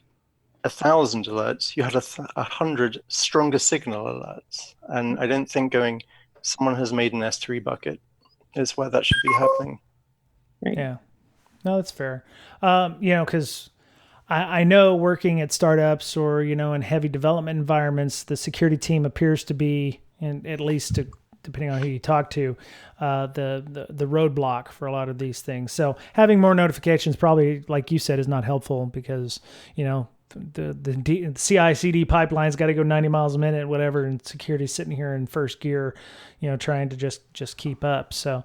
1,000 alerts, you had 100 stronger signal alerts? And I don't think someone has made an S3 bucket is where that should be happening. Right. Yeah, no, that's fair. Because I know working at startups or in heavy development environments, the security team appears to be, and at least depending on who you talk to, the roadblock for a lot of these things. So having more notifications probably, like you said, is not helpful, because the CI/CD pipeline's got to go 90 miles a minute, whatever, and security's sitting here in first gear, trying to just keep up. So,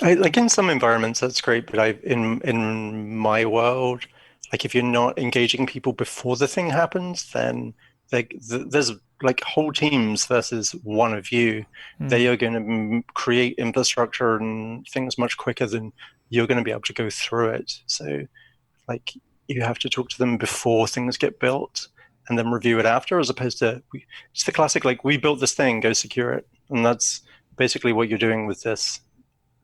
like, in some environments that's great, but in my world, like, if you're not engaging people before the thing happens, then there's like whole teams versus one of you. They are going to create infrastructure and things much quicker than you're going to be able to go through it. So, like, you have to talk to them before things get built and then review it after, as opposed to it's the classic, like, we built this thing, go secure it. And that's basically what you're doing with this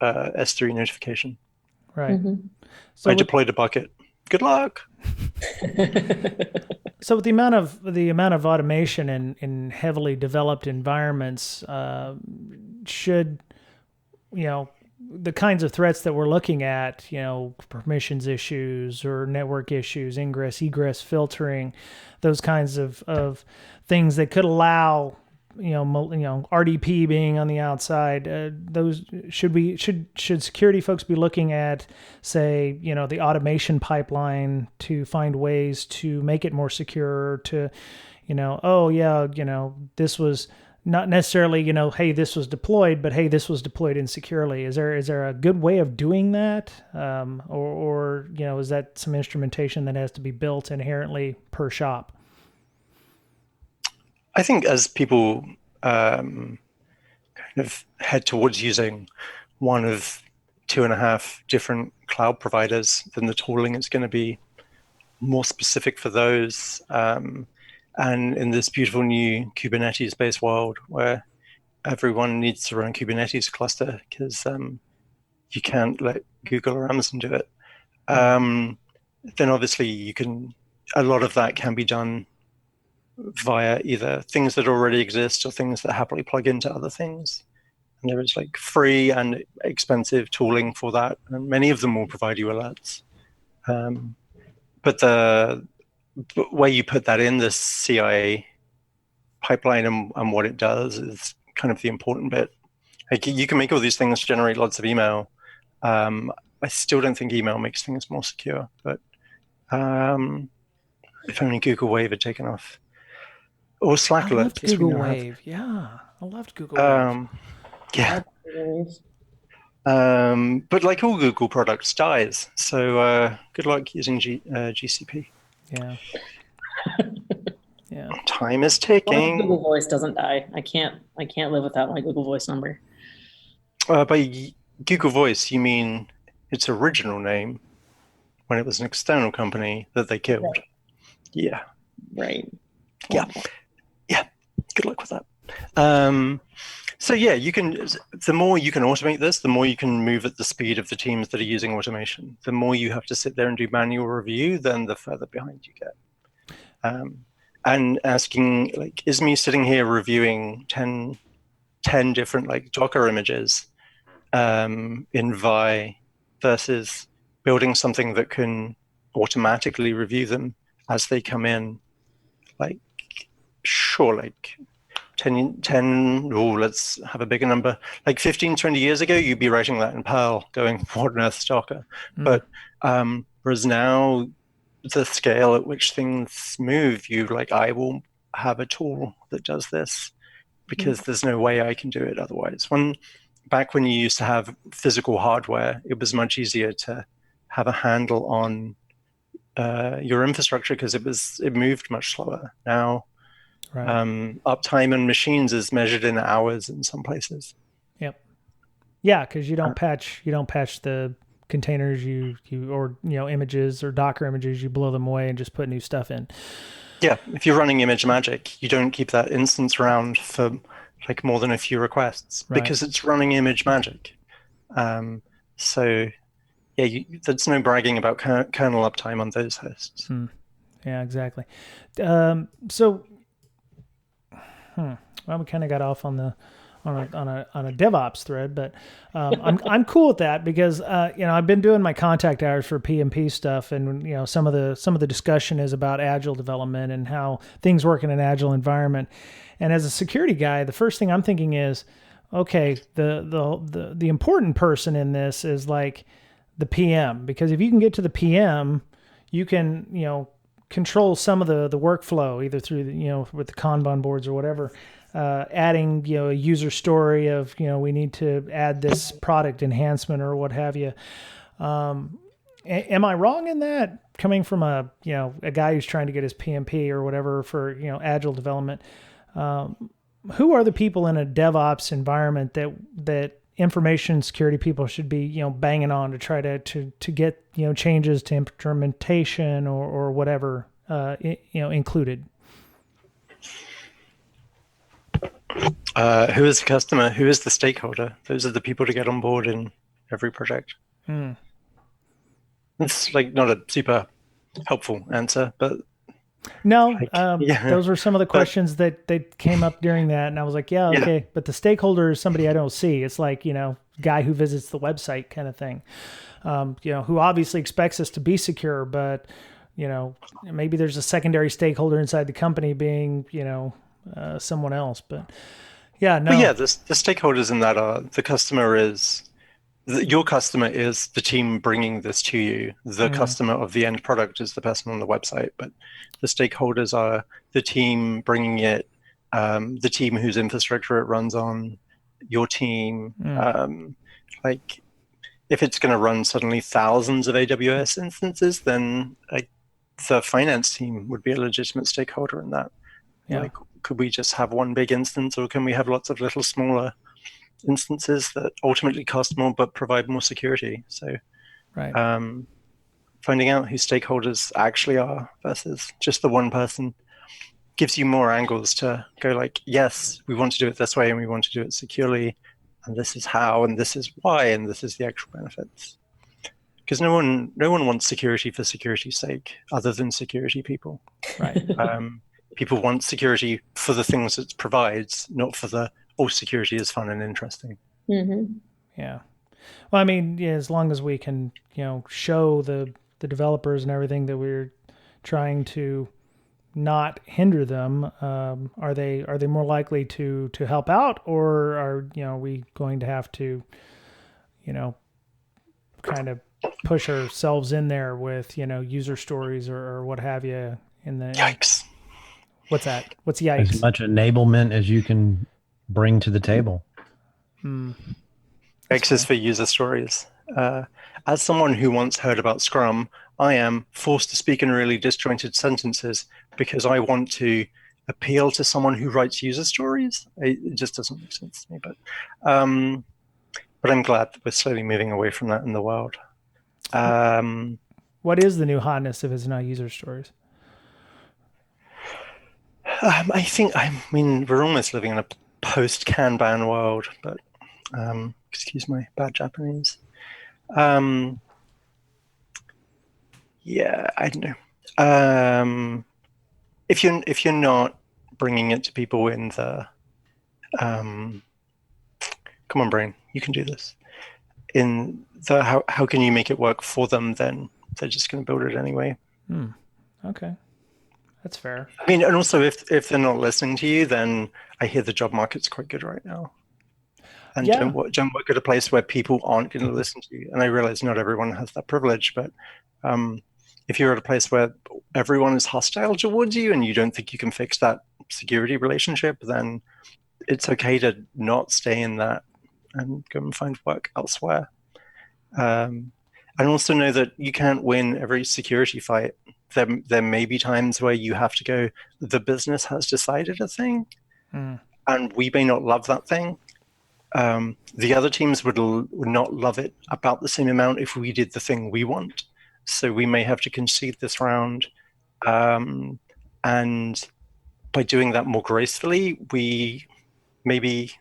S3 notification. Right. So I deployed a bucket. Good luck. So with the amount of automation in heavily developed environments, should the kinds of threats that we're looking at, permissions issues or network issues, ingress, egress filtering, those kinds of things that could allow, RDP being on the outside, those should security folks be looking at, say, the automation pipeline to find ways to make it more secure, to, this was not necessarily, hey, this was deployed, but hey, this was deployed insecurely. Is there a good way of doing that? Or is that some instrumentation that has to be built inherently per shop? I think as people kind of head towards using one of 2.5 different cloud providers, then the tooling is going to be more specific for those. And in this beautiful new Kubernetes-based world where everyone needs to run a Kubernetes cluster because you can't let Google or Amazon do it, then obviously a lot of that can be done via either things that already exist or things that happily plug into other things. And there is like free and expensive tooling for that, and many of them will provide you alerts. But the where you put that in the CIA pipeline and what it does is kind of the important bit. Like, you can make all these things generate lots of email. I still don't think email makes things more secure, but if only Google Wave had taken off. Or Slack alert. Google Wave. Yeah, I loved Google Wave. Yeah. But like all Google products, dies. So good luck using GCP. Yeah. Yeah. Time is ticking. Google Voice doesn't die. I can't live without my Google Voice number. By Google Voice, you mean its original name when it was an external company that they killed? Right. Yeah. Right. Yeah. Yeah. Good luck with that. So yeah, you can. The more you can automate this, the more you can move at the speed of the teams that are using automation. The more you have to sit there and do manual review, then the further behind you get. And asking, like, is me sitting here reviewing 10 different like Docker images in Vi versus building something that can automatically review them as they come in? Like, sure, like 10, let's have a bigger number. Like 15, 20 years ago, you'd be writing that in Perl going, what on earth's Docker? But whereas now, the scale at which things move, I will have a tool that does this because there's no way I can do it otherwise. Back when you used to have physical hardware, it was much easier to have a handle on your infrastructure because it moved much slower. Now, right. Uptime on machines is measured in hours in some places. Yep. Yeah, because you don't patch the containers or images or Docker images, you blow them away and just put new stuff in. Yeah, if you're running ImageMagick, you don't keep that instance around for like more than a few requests because it's running ImageMagick. So yeah, there's no bragging about kernel uptime on those hosts. Yeah, exactly. Well, we kind of got off on a DevOps thread, but I'm cool with that because I've been doing my contact hours for PMP stuff, and some of the discussion is about agile development and how things work in an agile environment. And as a security guy, the first thing I'm thinking is, okay, the important person in this is like the PM, because if you can get to the PM, you can control some of the workflow either through with the Kanban boards or whatever. Adding a user story of we need to add this product enhancement or what have you. Am I wrong in that, coming from a guy who's trying to get his PMP or whatever for agile development? Who are the people in a DevOps environment that information security people should be banging on to try to get changes to implementation or whatever included? Who is the customer? Who is the stakeholder? Those are the people to get on board in every project. It's like not a super helpful answer, but no, those were some of the questions that came up during that, and I was like, yeah, okay. Yeah. But the stakeholder is somebody I don't see. It's like guy who visits the website kind of thing. Who obviously expects us to be secure, but maybe there's a secondary stakeholder inside the company being someone else. But yeah, no. But yeah, the stakeholders in that are the customer is. Your customer is the team bringing this to you. The customer of the end product is the person on the website, but the stakeholders are the team bringing it, the team whose infrastructure it runs on, your team. Like, if it's going to run suddenly thousands of AWS instances, then the finance team would be a legitimate stakeholder in that. Yeah. Like, could we just have one big instance, or can we have lots of little smaller instances that ultimately cost more but provide more security? So finding out who stakeholders actually are versus just the one person gives you more angles to go like, yes, we want to do it this way and we want to do it securely, and this is how, and this is why, and this is the actual benefits. Because no one wants security for security's sake other than security people. Right. People want security for the things it provides, not for the security is fun and interesting. Mm-hmm. Yeah. Well, I mean, as long as we can, show the developers and everything that we're trying to not hinder them, are they more likely to help out, or are we going to have to, kind of push ourselves in there with user stories or what have you in the yikes? What's that? What's yikes? As much enablement as you can bring to the table. X is for user stories. As someone who once heard about Scrum, I am forced to speak in really disjointed sentences because I want to appeal to someone who writes user stories. It just doesn't make sense to me, but I'm glad that we're slowly moving away from that in the world. What is the new hotness if it's not user stories? I mean, we're almost living in a post-Kanban world, but excuse my bad Japanese. Yeah, I don't know. If you're not bringing it to people in the, come on, brain, you can do this. In the how can you make it work for them? Then they're just going to build it anyway. Okay, that's fair. I mean, and also if they're not listening to you, then I hear the job market's quite good right now. And don't work at a place where people aren't going to listen to you. And I realize not everyone has that privilege, but if you're at a place where everyone is hostile towards you and you don't think you can fix that security relationship, then it's okay to not stay in that and go and find work elsewhere. And also know that you can't win every security fight. There may be times where you have to go, the business has decided a thing, and we may not love that thing. The other teams would not love it about the same amount if we did the thing we want. So we may have to concede this round. And by doing that more gracefully, we maybe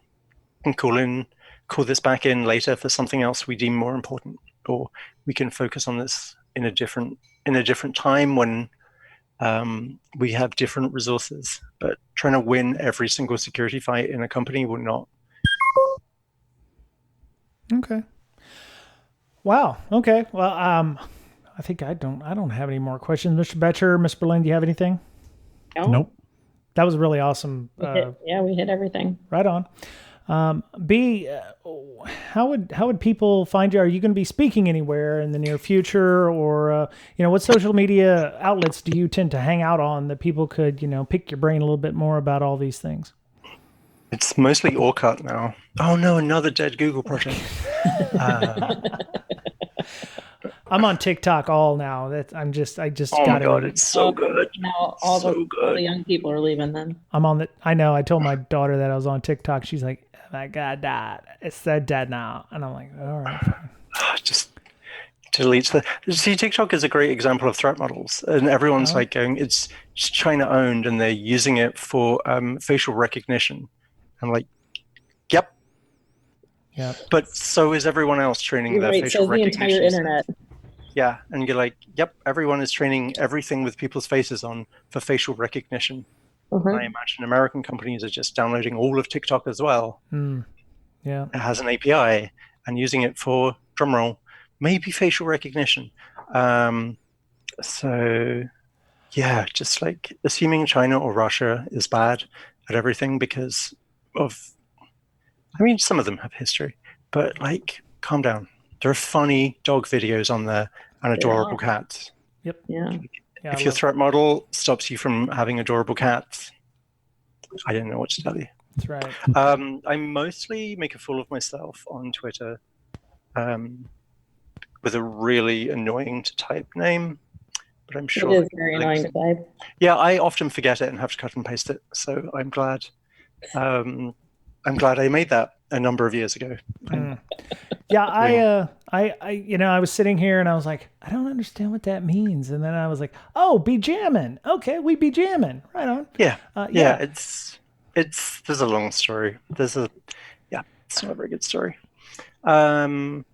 can call this back in later for something else we deem more important, or we can focus on this in a different time when we have different resources. But trying to win every single security fight in a company will not. Okay. Wow. Okay. Well, I think I don't have any more questions. Mr. Betcher, Ms. Berlin, do you have anything? Nope. That was really awesome. We hit everything. Right on. B, how would people find you? Are you going to be speaking anywhere in the near future, or what social media outlets do you tend to hang out on that people could pick your brain a little bit more about all these things? It's mostly Orkut now. Oh no, another dead Google project. I'm on TikTok all now. I just oh got my god, it's so good. Now all the young people are leaving. Then I'm on I know. I told my daughter that I was on TikTok. She's like, oh "My God, Dad, it's so dead now." And I'm like, "All right, fine." Just delete See, TikTok is a great example of threat models, and everyone's like going, "It's China owned," and they're using it for facial recognition. I'm like, "Yep." Yeah. But so is everyone else training their facial recognition. The entire internet. Yeah, and you're like, yep, everyone is training everything with people's faces on for facial recognition. And I imagine American companies are just downloading all of TikTok as well. Yeah, it has an API and using it for, drumroll, maybe facial recognition. So yeah, just like assuming China or Russia is bad at everything because of, I mean, some of them have history, but like, calm down. There are funny dog videos on there and adorable cats. Yep. Yeah. If your threat model stops you from having adorable cats, I don't know what to tell you. That's right. I mostly make a fool of myself on Twitter with a really annoying to type name, but I'm sure it is very annoying to type. Yeah, I often forget it and have to cut and paste it. So I'm glad. I'm glad I made that a number of years ago. Yeah, I was sitting here and I was like, I don't understand what that means. And then I was like, oh, be jamming. Okay, we be jamming. Right on. Yeah. It's there's a long story. It's not a very good story. I'm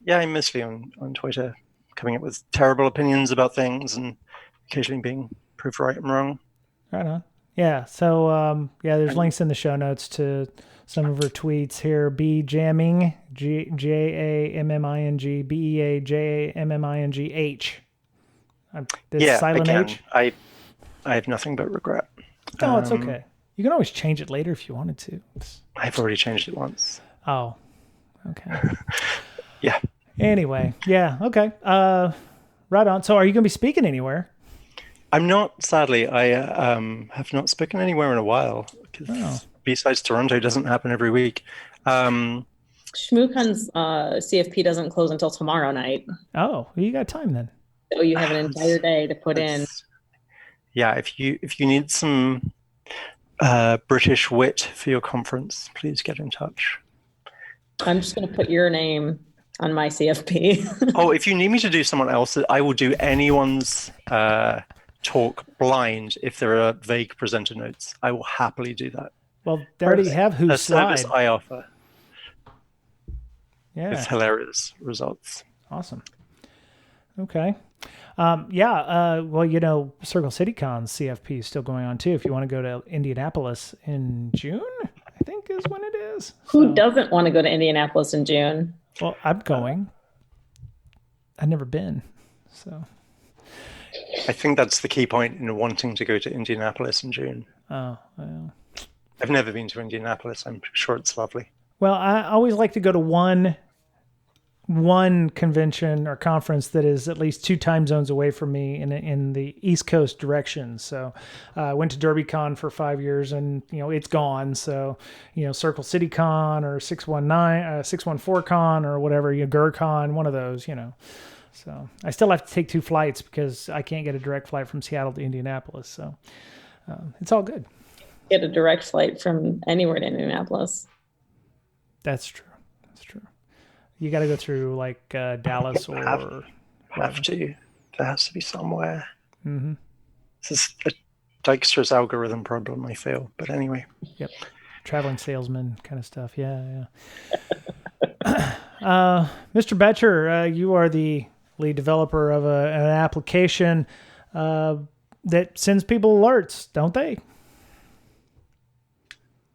mostly on Twitter, coming up with terrible opinions about things and occasionally being proved right and wrong. Right on. Yeah. So there's links in the show notes to some of her tweets here. B jamming, JAMMING, BEAJAMMINGH. Silent H. I have nothing but regret. No, it's okay. You can always change it later if you wanted to. I've already changed it once. Oh, okay. Yeah. Anyway, yeah, okay. Right on. So are you going to be speaking anywhere? I'm not, sadly. I have not spoken anywhere in a while because B-Sides Toronto doesn't happen every week. ShmooCon's CFP doesn't close until tomorrow night. Oh, you got time then. So you have an entire day to put in. Yeah, if you need some British wit for your conference, please get in touch. I'm just going to put your name on my CFP. Oh, if you need me to do someone else's, I will do anyone's talk blind if there are vague presenter notes. I will happily do that. Well, they already have Who's slide. Service I offer. Yeah. With hilarious results. Awesome. Okay. Well, Circle City Con's CFP is still going on too. If you want to go to Indianapolis in June, I think is when it is. Who doesn't want to go to Indianapolis in June? Well, I'm going. I've never been, so. I think that's the key point in wanting to go to Indianapolis in June. Oh, well. I've never been to Indianapolis. I'm sure it's lovely. Well, I always like to go to one convention or conference that is at least 2 time zones away from me in the East Coast direction. So I went to DerbyCon for 5 years and, it's gone. So, Circle City Con or 614 Con or whatever, GurCon, one of those, So I still have to take 2 flights because I can't get a direct flight from Seattle to Indianapolis. So it's all good. Get a direct flight from anywhere to Indianapolis. That's true. You got to go through like Dallas or have to. There has to be somewhere. Mm-hmm. This is a Dijkstra's algorithm problem, I feel. But anyway. Yep. Traveling salesman kind of stuff. Yeah. Mr. Betcher, you are the lead developer of an application that sends people alerts, don't they?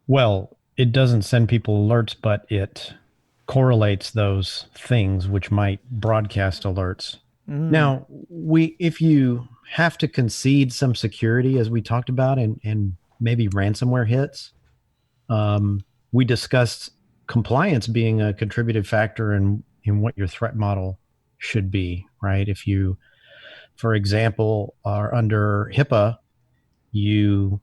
Well, it doesn't send people alerts, but it correlates those things which might broadcast alerts. Now, if you have to concede some security, as we talked about, and maybe ransomware hits, we discussed compliance being a contributive factor in what your threat model should be, right? If you, for example, are under HIPAA, you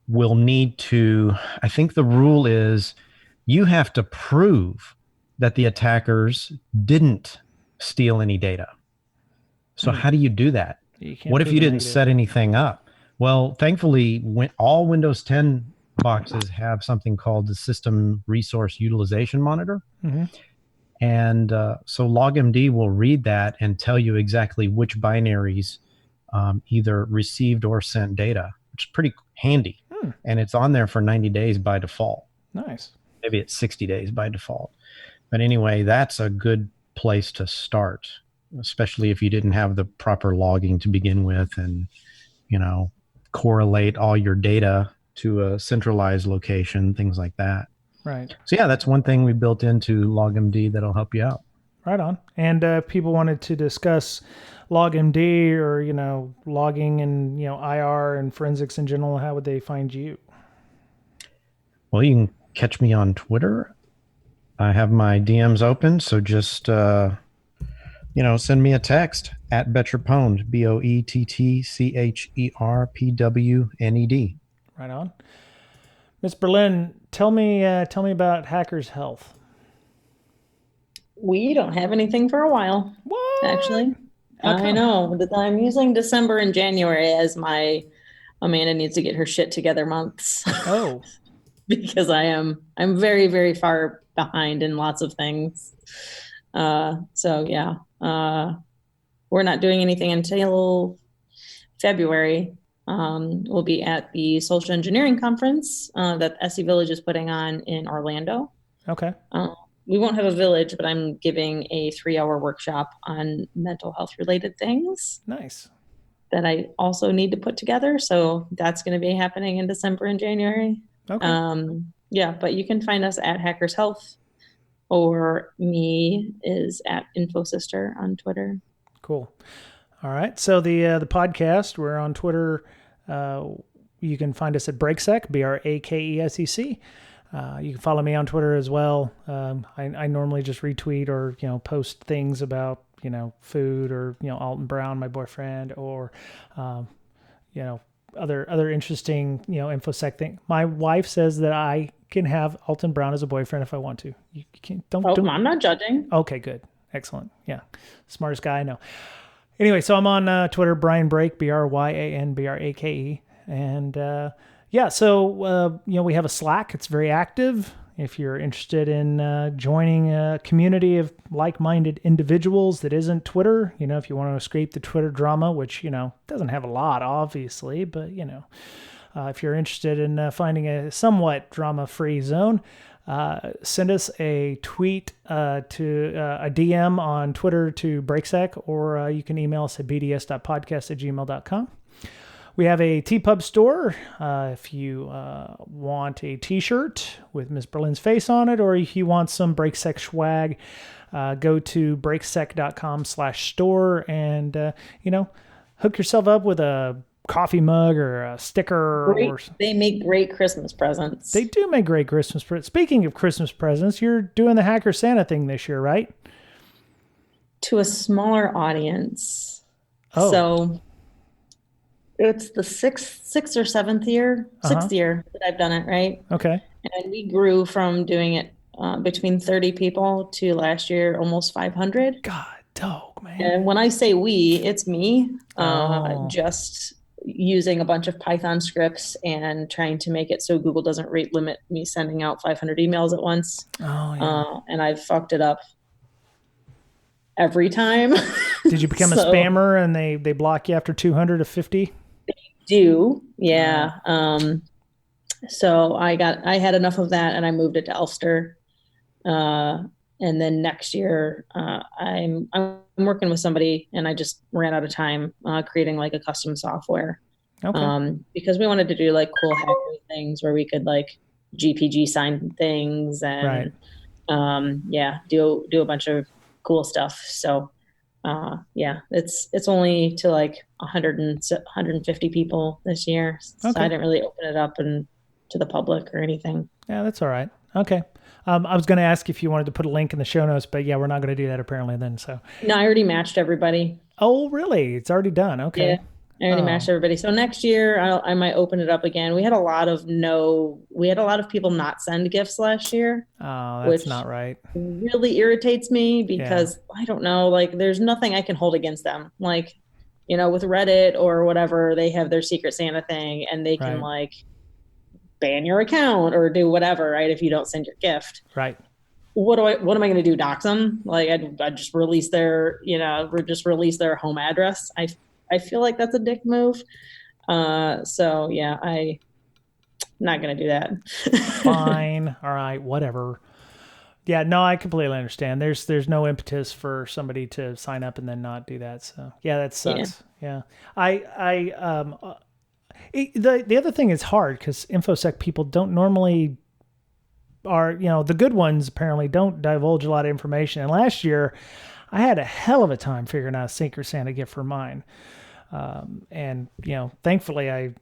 will need to, I think the rule is you have to prove that the attackers didn't steal any data. So how do you do that? What if you didn't set anything up? Well, thankfully, all Windows 10 boxes have something called the System Resource Utilization Monitor. Mm-hmm. And so LogMD will read that and tell you exactly which binaries either received or sent data, which is pretty handy. And it's on there for 90 days by default. Nice. Maybe it's 60 days by default. But anyway, that's a good place to start, especially if you didn't have the proper logging to begin with and, correlate all your data to a centralized location, things like that. Right. So yeah, that's one thing we built into LogMD that'll help you out. Right on. And people wanted to discuss LogMD or, logging and, IR and forensics in general. How would they find you? Well, you can catch me on Twitter. I have my DMs open. So just, send me a text at BetcherPwned, BOETTCHERPWNED. Right on. Ms. Berlin, tell me about Hackers Health. We don't have anything for a while. What? Actually, I know that I'm using December and January as my Amanda needs to get her shit together months. Oh, because I'm very, very far behind in lots of things. So yeah, we're not doing anything until February. We'll be at the social engineering conference that SE Village is putting on in Orlando. Okay. We won't have a village, but I'm giving a 3-hour workshop on mental health related things. Nice. That I also need to put together. So that's going to be happening in December and January. Okay. Yeah, but you can find us at Hackers Health, or me is at InfoSister on Twitter. Cool. All right. So the podcast, we're on Twitter. You can find us at Brakesec, BRAKESEC. You can follow me on Twitter as well. I normally just retweet or, post things about, food or, Alton Brown, my boyfriend, or, other interesting, InfoSec thing. My wife says that I can have Alton Brown as a boyfriend if I want to. You can't. Don't. I'm not judging. Okay, good, excellent. Yeah, smartest guy I know. Anyway, so I'm on Twitter, Brian Brake, BryanBrake, and so we have a Slack. It's very active. If you're interested in joining a community of like-minded individuals that isn't Twitter, if you want to escape the Twitter drama, which, doesn't have a lot, obviously, but, if you're interested in finding a somewhat drama-free zone, send us a tweet to a DM on Twitter to Brakesec, or you can email us at bds.podcast@gmail.com. We have a TPub store. If you want a t-shirt with Miss Berlin's face on it, or if you want some Brakesec swag, go to brakesec.com/store and, hook yourself up with a coffee mug or a sticker. They make great Christmas presents. They do make great Christmas presents. Speaking of Christmas presents, you're doing the Hacker Santa thing this year, right? To a smaller audience. Oh. So it's the sixth or seventh year, sixth year that I've done it, right? Okay. And we grew from doing it between 30 people to last year almost 500. God, dog, man. And when I say we, it's me. Just using a bunch of Python scripts and trying to make it so Google doesn't rate limit me sending out 500 emails at once. Oh, yeah. And I've fucked it up every time. Did you become a spammer and they block you after 200 of 50? Do, yeah. So I had enough of that and I moved it to Elster. And then next year, I'm working with somebody and I just ran out of time creating like a custom software. Okay. Because we wanted to do like cool hacker things where we could like GPG sign things and do a bunch of cool stuff. So it's only to like 150 people this year. So I didn't really open it up to the public or anything. Yeah, that's all right. Okay. I was going to ask if you wanted to put a link in the show notes, but yeah, we're not going to do that apparently then. So no, I already matched everybody. Oh, really? It's already done. Okay. Yeah, I already matched everybody. So next year I might open it up again. We had a lot of people not send gifts last year. Oh, that's not right. Really irritates me because I don't know, like there's nothing I can hold against them. Like, with Reddit or whatever, they have their Secret Santa thing and they can like ban your account or do whatever, right? If you don't send your gift. Right. What am I going to do? Dox them? Like I just release their, release their home address. I feel like that's a dick move. So yeah, I'm not going to do that. Fine. All right. Whatever. Yeah, no, I completely understand. There's no impetus for somebody to sign up and then not do that. So yeah, that sucks. Yeah. The other thing is hard because InfoSec people don't normally the good ones apparently don't divulge a lot of information. And last year I had a hell of a time figuring out a Secret Santa gift for mine. And thankfully I,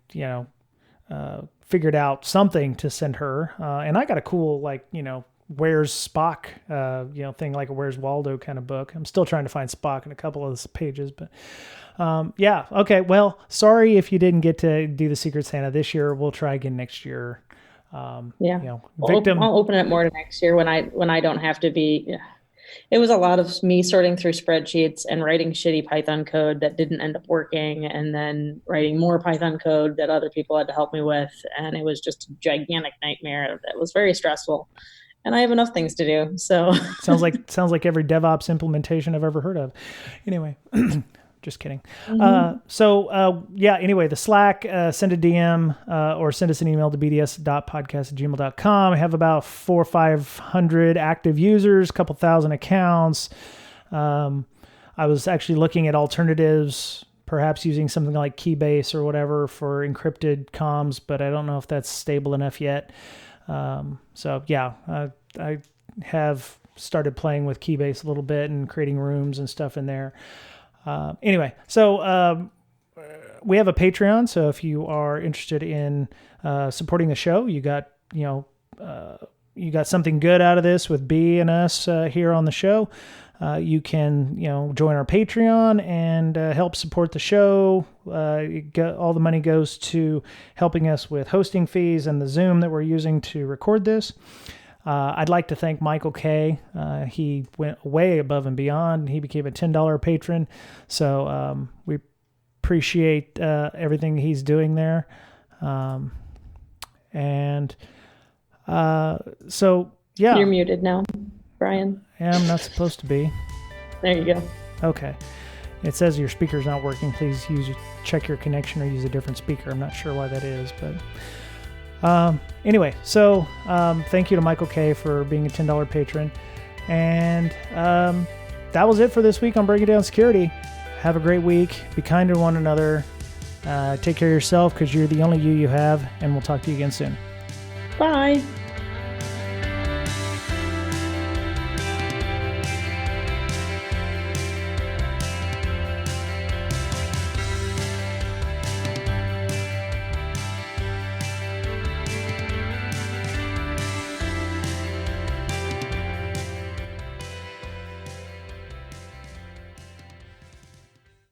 figured out something to send her. And I got a cool, Where's Spock, thing, like a Where's Waldo kind of book. I'm still trying to find Spock in a couple of those pages, but okay. Well, sorry if you didn't get to do the Secret Santa this year. We'll try again next year. Victim. I'll open it more to next year when I don't have to be. Yeah. It was a lot of me sorting through spreadsheets and writing shitty Python code that didn't end up working, and then writing more Python code that other people had to help me with, and it was just a gigantic nightmare. That was very stressful. And I have enough things to do. So sounds like every DevOps implementation I've ever heard of. Anyway, just kidding. Mm-hmm. Anyway, the Slack, send a DM or send us an email to bds.podcast@gmail.com. I have about 400 or 500 active users, a couple thousand accounts. I was actually looking at alternatives, perhaps using something like Keybase or whatever for encrypted comms, but I don't know if that's stable enough yet. I have started playing with Keybase a little bit and creating rooms and stuff in there. We have a Patreon. So if you are interested in supporting the show, you got something good out of this with B and us here on the show. you can, join our Patreon and help support the show. All the money goes to helping us with hosting fees and the Zoom that we're using to record this. I'd like to thank Michael K. He went way above and beyond. He became a $10 patron. So we appreciate everything he's doing there. So, yeah. You're muted now, Brian. Yeah, I'm not supposed to be. There you go. Okay. It says your speaker's not working. Please check your connection or use a different speaker. I'm not sure why that is, but anyway, so thank you to Michael K for being a $10 patron. And that was it for this week on Breaking Down Security. Have a great week. Be kind to one another. Take care of yourself because you're the only you have, and we'll talk to you again soon. Bye.